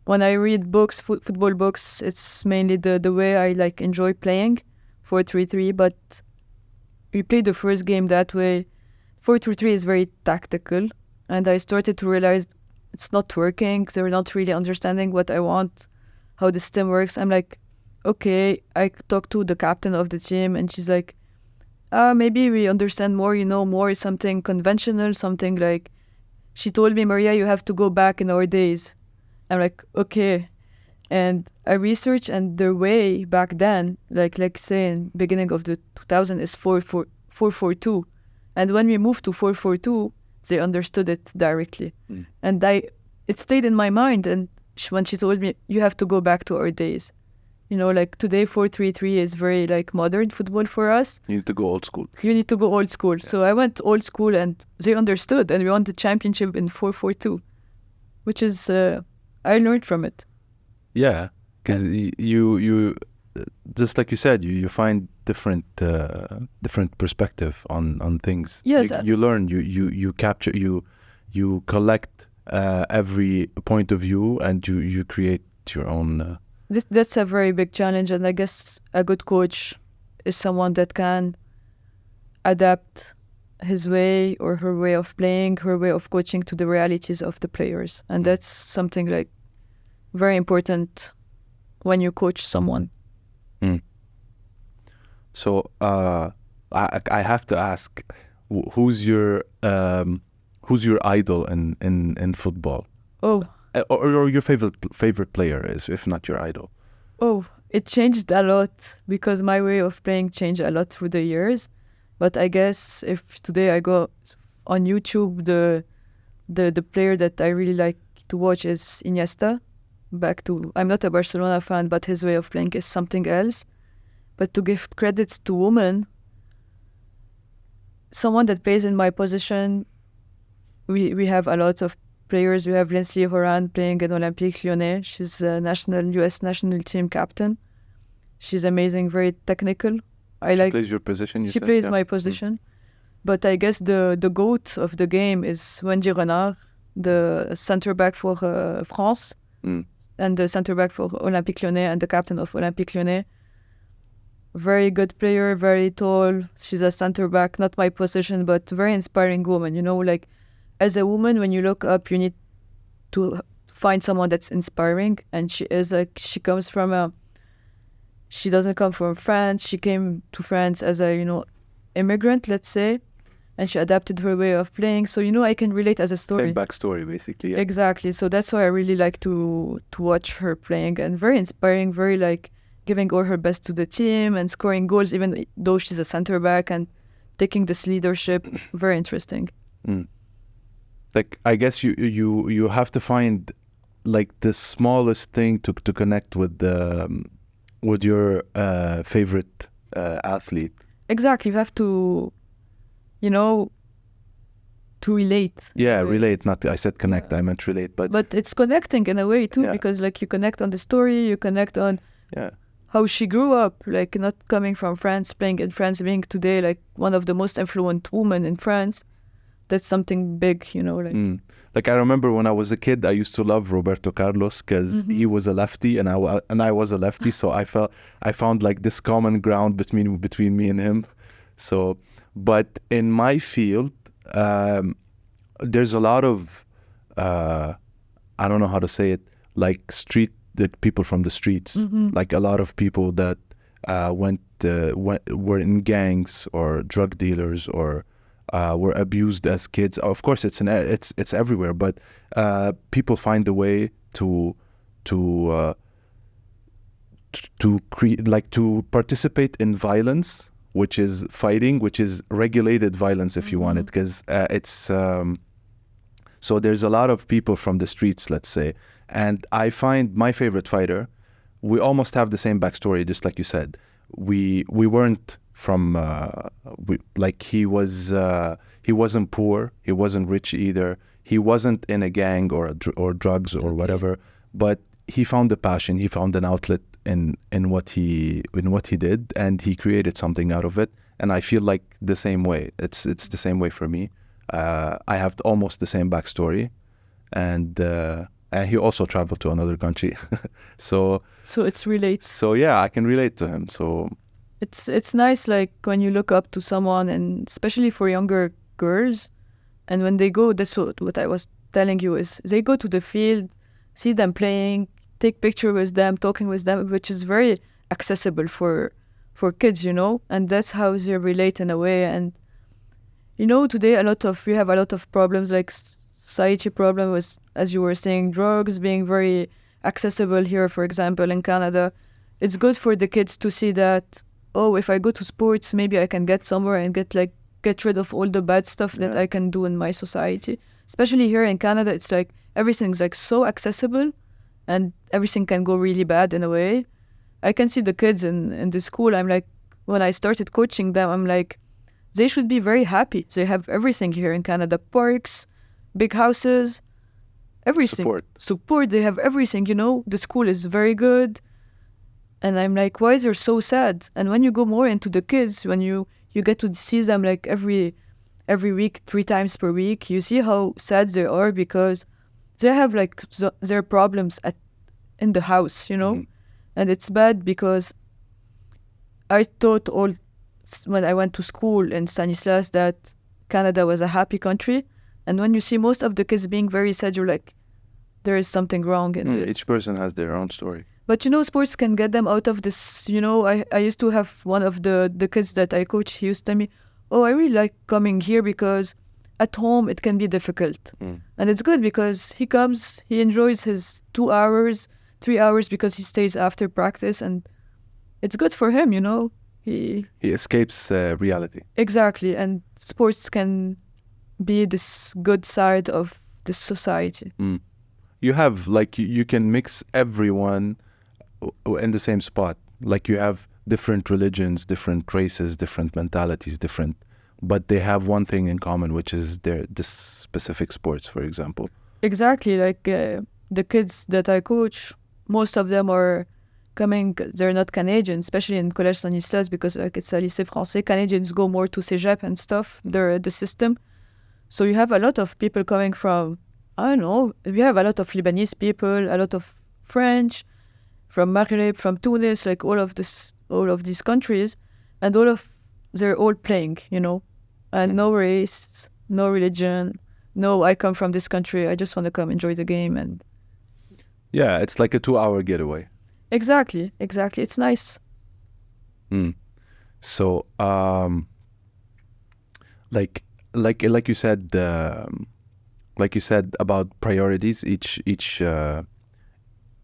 I read books, football books, it's mainly the way I like enjoy playing 4-3-3. But we played the first game that way. 4-3-3 is very tactical, and I started to realize it's not working. They're not really understanding what I want, how the system works. I'm like, okay. I talked to the captain of the team, and she's like, maybe we understand more, more something conventional, something like, she told me, Maria, you have to go back in our days. I'm like, okay. And I researched, and the way back then, like say in beginning of the 2000 is 4-4-2. And when we moved to 4-4-2, they understood it directly. And it stayed in my mind. And when she told me, you have to go back to our days. Like today 4-3-3 is very like modern football for us. You need to go old school. You need to go old school. Yeah. So I went old school, and they understood, and we won the championship in 4-4-2, which is I learned from it. Yeah, because you just like you said, you find different perspective on things. Yes, you learn, you capture, you collect every point of view, and you create your own. That's a very big challenge, and I guess a good coach is someone that can adapt his way or her way of playing, her way of coaching to the realities of the players. And that's something like very important when you coach someone. So I have to ask, who's your idol in football? Oh. Or your favorite player is, if not your idol? Oh, it changed a lot, because my way of playing changed a lot through the years. But I guess if today I go on YouTube, the player that I really like to watch is Iniesta. I'm not a Barcelona fan, but his way of playing is something else. But to give credits to women, someone that plays in my position, we have a lot of players. We have Lindsay Horan playing in Olympique Lyonnais. She's a U.S. national team captain. She's amazing, very technical. She plays your position, She plays my position. But I guess the GOAT of the game is Wendy Renard, the center back for France, and the center back for Olympique Lyonnais, and the captain of Olympique Lyonnais. Very good player, very tall. She's a center back, not my position, but very inspiring woman. Like as a woman, when you look up, you need to find someone that's inspiring. And she comes from she doesn't come from France. She came to France as a, immigrant, let's say, and she adapted her way of playing. So, I can relate as a story. Same backstory, basically. Yeah. Exactly. So that's why I really like to watch her playing, and very inspiring, very like giving all her best to the team and scoring goals, even though she's a center back, and taking this leadership. Very interesting. Like, I guess you have to find like the smallest thing to connect with your favorite athlete. Exactly. You have to, to relate. Yeah, relate. Not I said connect. I meant relate. But it's connecting in a way too, Yeah. because like you connect on the story, you connect on yeah, how she grew up, like not coming from France, playing in France, being today like one of the most influential women in France. That's something big, you know. Like Like I remember when I was a kid, I used to love Roberto Carlos because he was a lefty and I was a lefty, so I found like this common ground between me and him. So, but in my field, there's a lot of I don't know how to say it, like the people from the streets, like a lot of people that were in gangs or drug dealers or were abused as kids. Of course, it's everywhere, but people find a way to create, like to participate in violence, which is fighting, which is regulated violence, if you want it, because it's so there's a lot of people from the streets, let's say, and I find my favorite fighter, we almost have the same backstory, just like you said. We weren't from he wasn't poor, he wasn't rich either, he wasn't in a gang or drugs or whatever, but he found a passion, he found an outlet in what he did, and he created something out of it. And I feel like the same way. It's the same way for me. I have almost the same backstory, and he also traveled to another country, so it's relates. So yeah, I can relate to him. So it's nice, like when you look up to someone, and especially for younger girls, and when they go, that's what I was telling you, is they go to the field, see them playing, take picture with them, talking with them, which is very accessible for kids, you know, and that's how they relate in a way. And you know, today we have a lot of problems, like society problem with, as you were saying, drugs being very accessible here, for example, in Canada. It's good for the kids to see that, oh, if I go to sports, maybe I can get somewhere and get rid of all the bad stuff that I can do in my society. Especially here in Canada, it's like everything's like so accessible, and everything can go really bad in a way. I can see the kids in the school. I'm like, when I started coaching them, I'm like, they should be very happy. They have everything here in Canada: parks, big houses, everything. Support. They have everything, you know. The school is very good. And I'm like, why is they so sad? And when you go more into the kids, when you get to see them like every week, 3 times per week, you see how sad they are, because they have like their problems in the house, you know. And it's bad, because I thought when I went to school in Stanislas that Canada was a happy country, and when you see most of the kids being very sad, you're like, there is something wrong in this. Each person has their own story. But you know, sports can get them out of this. You know, I used to have one of the kids that I coach. He used to tell me, oh, I really like coming here because at home it can be difficult. And it's good because he comes, he enjoys his 2 hours, 3 hours, because he stays after practice, and it's good for him, you know. He escapes reality. Exactly. And sports can be this good side of this society. You have, like, you can mix everyone in the same spot. Like, you have different religions, different races, different mentalities, but they have one thing in common, which is this specific sports, for example. Exactly. Like the kids that I coach, most of them are coming, they're not Canadian, especially in Collège Stanislas, because like it's a lycée français. Canadians go more to cégep and stuff, the system. So you have a lot of people coming from, I don't know, we have a lot of Lebanese people, a lot of French, from Maghreb, from Tunis, like all of these countries, and they're all playing, you know, and no race, no religion, no, I come from this country, I just want to come enjoy the game. And yeah, it's like a 2-hour getaway. Exactly, it's nice. So, like you said, about priorities.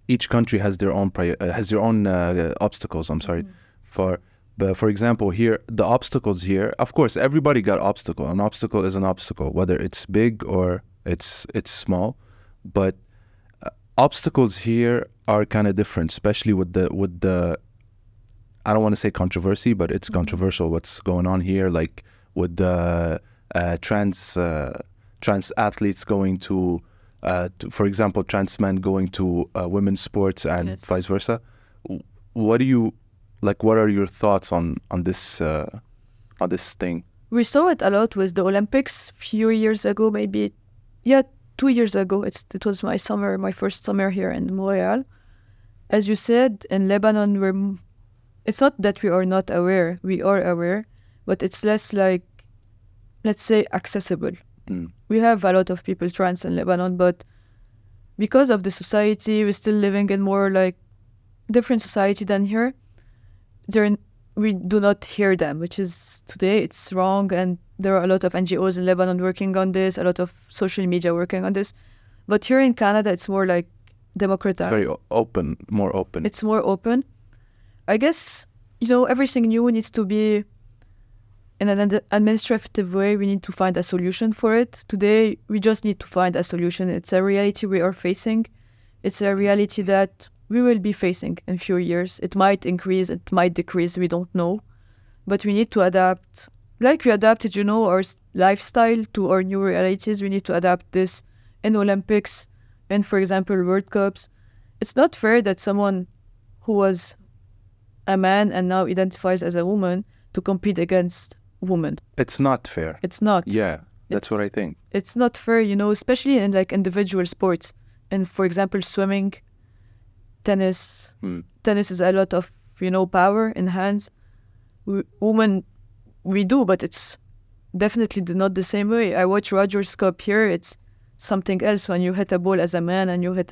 Each country has their own obstacles. I'm sorry. For example, here, the obstacles here, of course, everybody got obstacle. An obstacle is an obstacle, whether it's big or it's small. But obstacles here are kind of different, especially with the I don't want to say controversy, but it's controversial what's going on here, like with the trans athletes going for example, trans men going to women's sports and Yes. vice versa. What do you like? What are your thoughts on this thing? We saw it a lot with the Olympics few years ago, maybe, yeah, 2 years ago. It was my first summer here in Montreal. As you said, in Lebanon, it's not that we are not aware. We are aware, but it's less like, let's say, accessible. We have a lot of people trans in Lebanon, but because of the society, we're still living in more like different society than here. We do not hear them, which is today it's wrong, and there are a lot of NGOs in Lebanon working on this, a lot of social media working on this. But here in Canada, it's more like democratized. It's very open, more open. It's more open. I guess, everything new needs to be in an administrative way. We need to find a solution for it. Today, we just need to find a solution. It's a reality we are facing. It's a reality that we will be facing in a few years. It might increase, it might decrease, we don't know. But we need to adapt. Like we adapted, our lifestyle to our new realities, we need to adapt this in Olympics and, for example, World Cups. It's not fair that someone who was a man and now identifies as a woman to compete against women. It's not fair. It's not. Yeah, that's what I think. It's not fair, especially in like individual sports. And for example, swimming, tennis. Tennis is a lot of, power in hands. Women, we do, but it's definitely not the same way. I watch Rogers Cup here. It's something else when you hit a ball as a man and you hit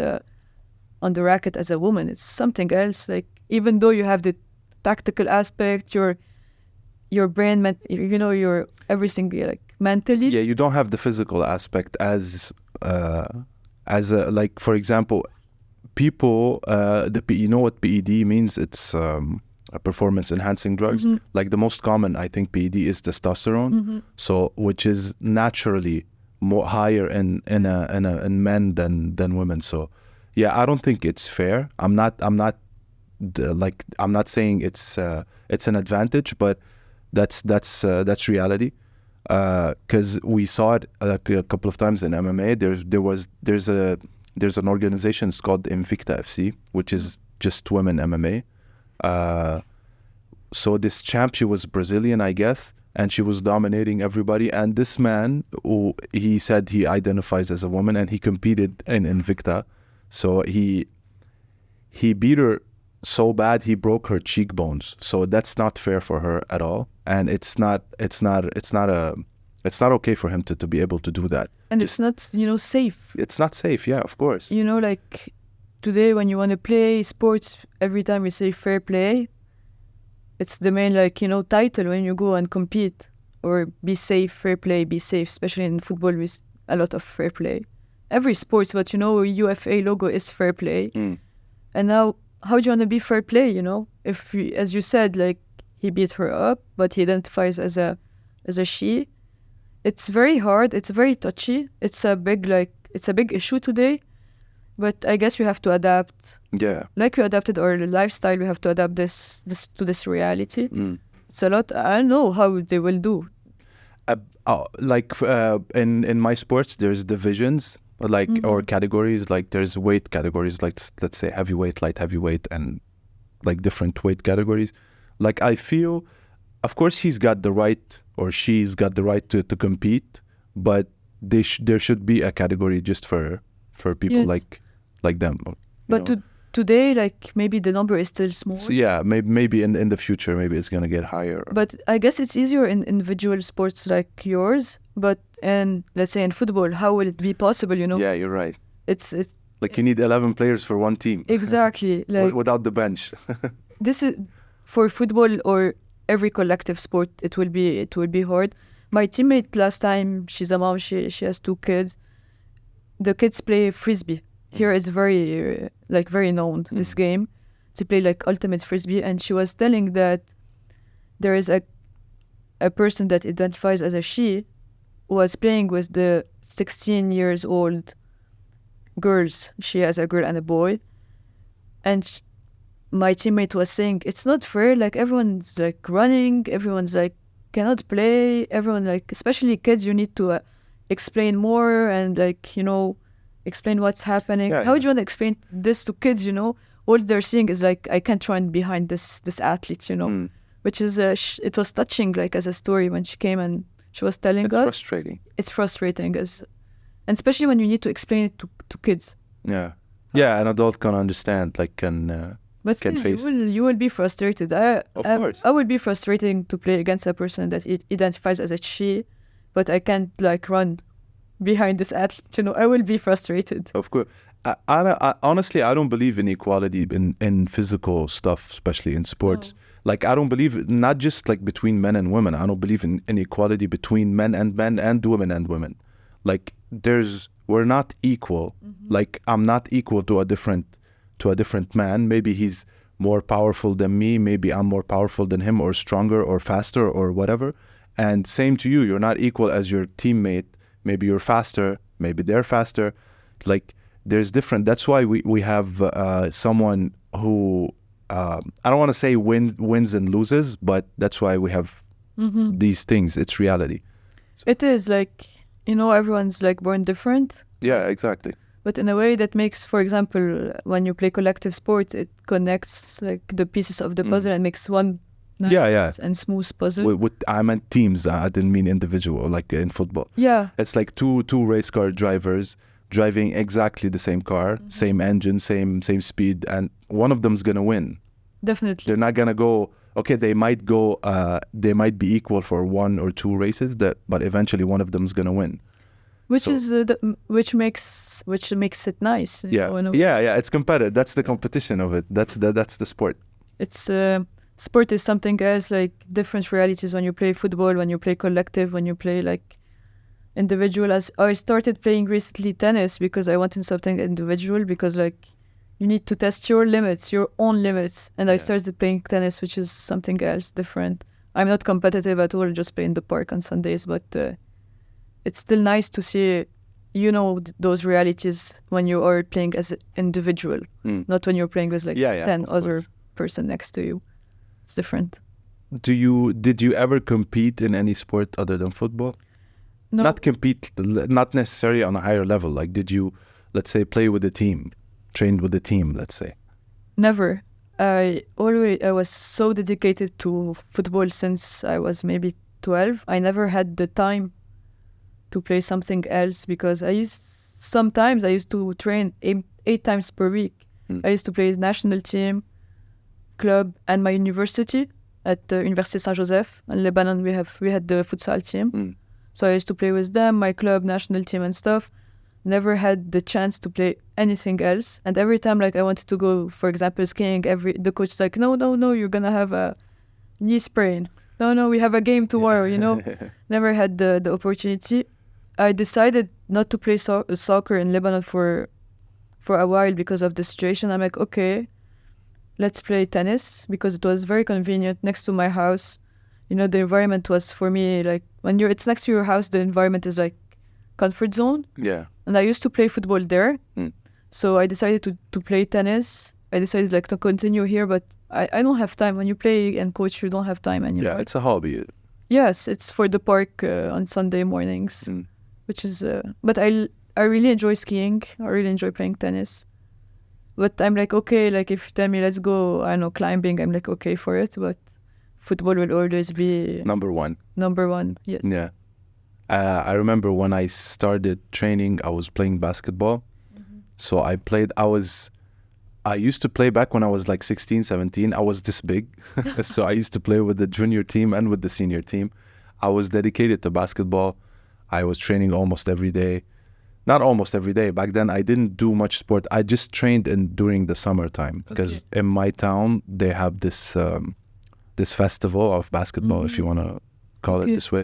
on the racket as a woman. It's something else. Like, even though you have the tactical aspect, your brain, your everything, like mentally. Yeah, you don't have the physical aspect as like, for example, people, you know what PED means? It's a performance enhancing drugs. Like the most common, I think, PED is testosterone. So, which is naturally more higher in men than women. So, yeah, I don't think it's fair. I'm not saying it's an advantage, but that's reality. Because we saw it a couple of times in MMA. There's an organization, it's called Invicta FC, which is just women MMA. So this champ, she was Brazilian, I guess, and she was dominating everybody. And this man, he said he identifies as a woman, and he competed in Invicta. So he beat her so bad he broke her cheekbones. So that's not fair for her at all, and it's not okay for him to be able to do that. And it's not, safe. It's not safe, yeah, of course. Like today when you want to play sports, every time we say fair play, it's the main, title when you go and compete, or be safe, fair play, be safe, especially in football with a lot of fair play. Every sports, but UFA logo is fair play. And now, how do you want to be fair play, If, as you said, like, he beat her up, but he identifies as a she. It's very hard. It's very touchy. It's a big issue today. But I guess we have to adapt. Yeah. Like we adapted our lifestyle, we have to adapt this to this reality. It's a lot. I don't know how they will do. In my sports, there's divisions, or categories. Like there's weight categories, like let's say heavyweight, light heavyweight, and like different weight categories. Like I feel, of course, he's got the right, or she's got the right to compete, but there should be a category just for people like them. But today, like, maybe the number is still small. So yeah, maybe in the future, maybe it's gonna get higher. But I guess it's easier in individual sports like yours. But let's say in football, how will it be possible? Yeah, you're right. It's like you need 11 players for one team. Exactly. Like without the bench. This is for football or every collective sport. It will be hard. My teammate last time, she's a mom. She has 2 kids. The kids play frisbee. Here is very very known, this game. They play like ultimate frisbee, and she was telling that there is a person that identifies as a she was playing with the 16 years old girls. She has a girl and a boy, and my teammate was saying it's not fair. Like everyone's like running, everyone's like cannot play. Everyone, like, especially kids, you need to explain more and like, you know, explain what's happening. Yeah, How yeah. do you want to explain this to kids, you know? All they're seeing is like, I can't run behind this athlete, you know, Mm. which is, it was touching like as a story when she came and she was telling It's us. frustrating. It's frustrating, and especially when you need to explain it to kids. Yeah. Yeah, an adult can understand, like But can still, face. you will be frustrated. Of course. I would be frustrating to play against a person that it identifies as a she, but I can't like run behind this athlete. You know, I will be frustrated. Of course. Honestly, I don't believe in equality in physical stuff, especially in sports. Like, I don't believe, not just like between men and women. I don't believe in equality between men and women and women. Like, we're not equal. Like, I'm not equal to a different man. Maybe he's more powerful than me. Maybe I'm more powerful than him, or stronger or faster or whatever. And same to you. You're not equal as your teammate. Maybe you're faster. Maybe they're faster. Like, there's different. That's why we have someone who I don't want to say wins and loses, but that's why we have these things. It's reality. It is like, you know, everyone's like born different. Yeah, exactly. But in a way that makes, for example, when you play collective sport, it connects like the pieces of the puzzle and makes one nice and smooth puzzle. I meant teams. I didn't mean individual, like in football. Yeah. It's like two race car drivers driving exactly the same car, same engine, same speed, and one of them's gonna win. Definitely. They're not gonna go. Okay, they might go. They might be equal for one or two races, but eventually one of them's gonna win. Which makes it nice. Yeah, it's competitive. That's the competition of it. That's the sport. It's sport is something else, like different realities when you play football, when you play collective, when you play like individual. As I started playing recently tennis because I wanted something individual, because like you need to test your limits, your own limits. And I started playing tennis, which is something else different. I'm not competitive at all, just play in the park on Sundays, but it's still nice to see, you know, those realities when you are playing as an individual, not when you're playing with like 10 other person next to you. It's different. Did you ever compete in any sport other than football? No. Not compete, not necessarily on a higher level. Like, did you, let's say, play with a team, trained with a team, let's say? Never. I was so dedicated to football since I was maybe 12. I never had the time to play something else, because sometimes I used to train 8 times per week. I used to play national team, club, and my university at the Université Saint-Joseph in Lebanon. We had the futsal team. So I used to play with them, my club, national team and stuff. Never had the chance to play anything else. And every time like I wanted to go, for example, skiing, the coach is like, no, you're gonna have a knee sprain. No, we have a game tomorrow, you know. Never had the opportunity. I decided not to play soccer in Lebanon for a while because of the situation. I'm like, okay, let's play tennis, because it was very convenient next to my house. You know, the environment was, for me, like when it's next to your house, the environment is like comfort zone. Yeah. And I used to play football there. So I decided to play tennis. I decided like to continue here, but I don't have time. When you play and coach, you don't have time anymore. Yeah, it's a hobby. Yes, it's for the park on Sunday mornings, which is. But I really enjoy skiing. I really enjoy playing tennis. But I'm like, okay, like if you tell me let's go, I don't know, climbing, I'm like okay for it. But football will always be number one. Number one, yes. Yeah. I remember when I started training, I was playing basketball. So I used to play back when I was like 16, 17. I was this big. So I used to play with the junior team and with the senior team. I was dedicated to basketball. I was training almost every day. Not almost every day. Back then, I didn't do much sport. I just trained during the summertime, because in my town, they have this festival of basketball, if you want to call it this way.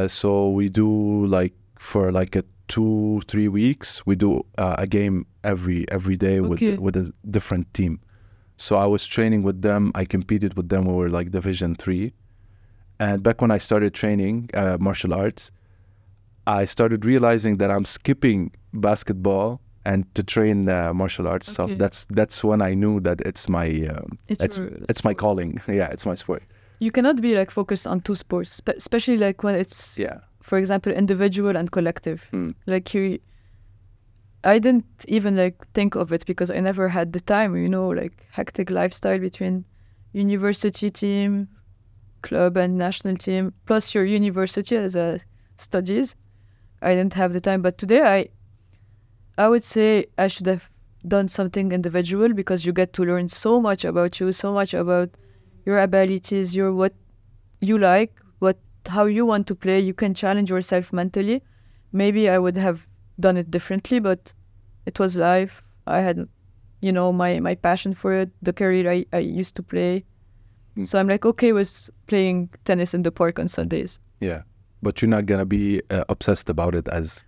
So we do like for like a 2-3 weeks, we do a game every day with a different team. So I was training with them. I competed with them. We were like Division 3. And back when I started training martial arts, I started realizing that I'm skipping basketball and to train martial arts stuff. That's when I knew that it's my it's my calling. Yeah, it's my sport. You cannot be like focused on two sports, especially like when it's for example, individual and collective. Mm. Like I didn't even like think of it because I never had the time, like hectic lifestyle between university team, club and national team, plus your university as a studies. I didn't have the time. But today I would say I should have done something individual because you get to learn so much about you, so much about your abilities, your what you like, how you want to play. You can challenge yourself mentally. Maybe I would have done it differently, but it was life. I had, my passion for it, the career I used to play. Mm. So I'm like, okay with playing tennis in the park on Sundays. Yeah. But you're not going to be obsessed about it as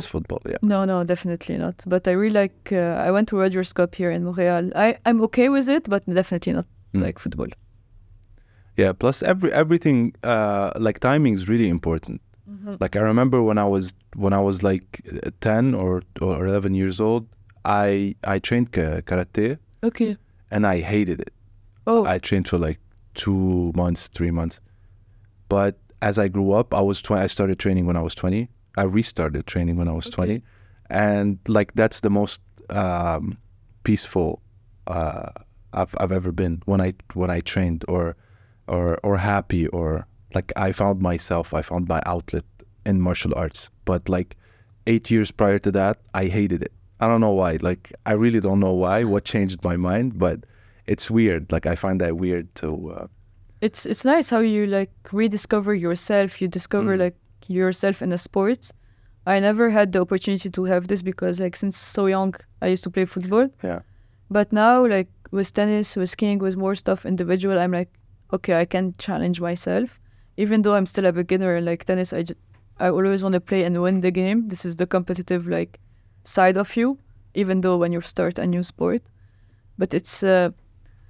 football. Yeah. No, definitely not. But I really like, I went to Rogers Cup here in Montreal. I'm okay with it, but definitely not like football. Yeah, plus everything like timing is really important. Mm-hmm. Like I remember when I was like 10 or 11 years old, I trained karate. Okay. And I hated it. Oh. I trained for like 2 months, 3 months. But as I grew up, I started training when I was 20. I restarted training when I was 20. And like that's the most peaceful I've ever been when I trained or happy, or like I found my outlet in martial arts. But like 8 years prior to that, I hated it. I don't know why. Like I really don't know why. What changed my mind? But it's weird. Like I find that weird to. It's nice how you like rediscover yourself. You discover like yourself in a sport. I never had the opportunity to have this because like since so young I used to play football. Yeah. But now like with tennis, with skiing, with more stuff individual, I'm like, okay, I can challenge myself. Even though I'm still a beginner in like tennis, I always want to play and win the game. This is the competitive like side of you, even though when you start a new sport. But it's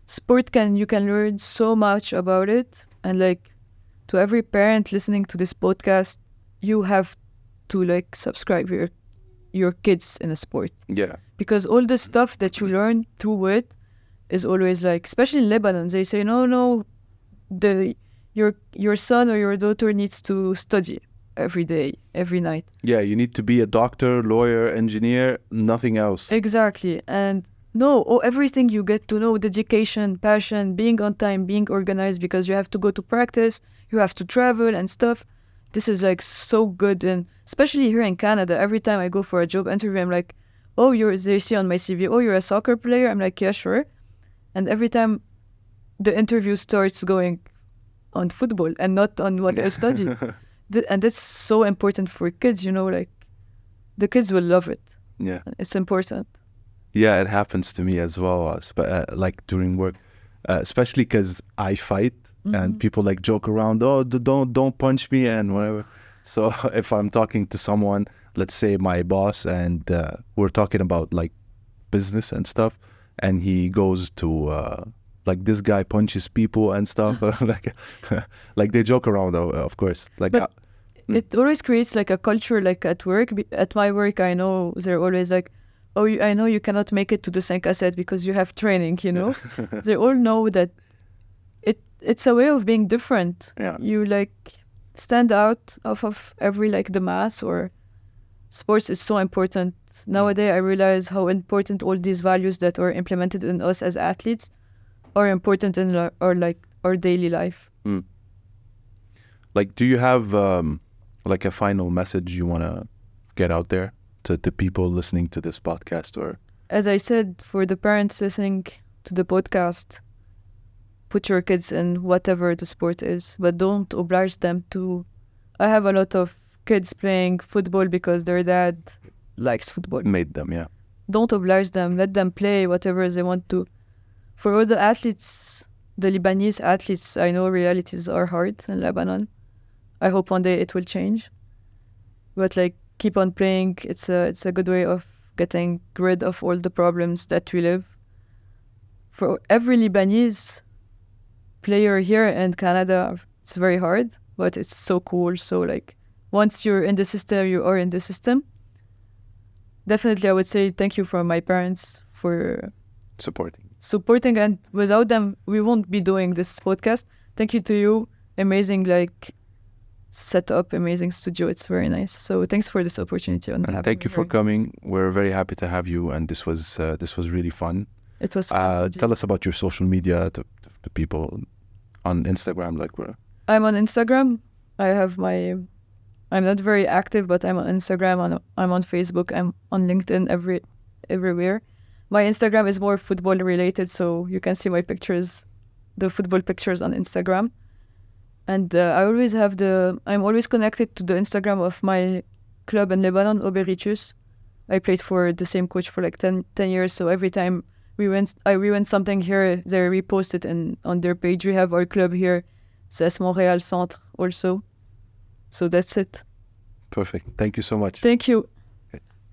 sport you can learn so much about it. And like to every parent listening to this podcast, you have to like subscribe your kids in a sport. Yeah. Because all the stuff that you learn through it is always like, especially in Lebanon, they say no, your son or your daughter needs to study every day, every night. Yeah, you need to be a doctor, lawyer, engineer, nothing else. Exactly. And no, everything you get to know, dedication, passion, being on time, being organized, because you have to go to practice, you have to travel and stuff. This is like so good. And especially here in Canada, every time I go for a job interview, I'm like, oh, they see on my CV, oh, you're a soccer player? I'm like, yeah, sure. And every time the interview starts going on football and not on what I studied. And that's so important for kids, like the kids will love it. Yeah. It's important. Yeah, it happens to me as well, like during work, especially because I fight and people like joke around, oh, don't punch me and whatever. So if I'm talking to someone, let's say my boss, and we're talking about like business and stuff, and he goes to like this guy punches people and stuff, like they joke around, of course. Like, but it always creates like a culture, like at work. At my work, I know they're always like, oh, I know you cannot make it to the 5 à 7 because you have training, They all know that it's a way of being different. Yeah. You like stand out of every like the mass, or sports is so important. Nowadays, I realize how important all these values that are implemented in us as athletes are important in our daily life. Like, do you have like a final message you want to get out there to people listening to this podcast? Or, as I said, for the parents listening to the podcast, put your kids in whatever the sport is, but don't oblige them to. I have a lot of kids playing football because their dad likes football. Made them, yeah. Don't oblige them. Let them play whatever they want to. For all the athletes, the Lebanese athletes, I know realities are hard in Lebanon. I hope one day it will change. But like, keep on playing. It's a good way of getting rid of all the problems that we live. For every Lebanese player here in Canada, it's very hard, but it's so cool. So like, once you're in the system, you are in the system. Definitely, I would say thank you for my parents for supporting, and without them, we won't be doing this podcast. Thank you to you. Amazing, like, set up amazing studio. It's very nice. So thanks for this opportunity. And thank you for coming. We're very happy to have you, and this was really fun. It was tell us about your social media to people on Instagram. I'm on Instagram. I'm not very active, but I'm on Instagram, I'm on Facebook, I'm on LinkedIn, everywhere. My Instagram is more football related, so you can see my pictures, the football pictures on Instagram. And I'm always connected to the Instagram of my club in Lebanon, Oberitius. I played for the same coach for like 10 years, so every time we win something here, they repost it on their page. We have our club here, CS Montréal Centre also. So that's it. Perfect. Thank you so much. Thank you.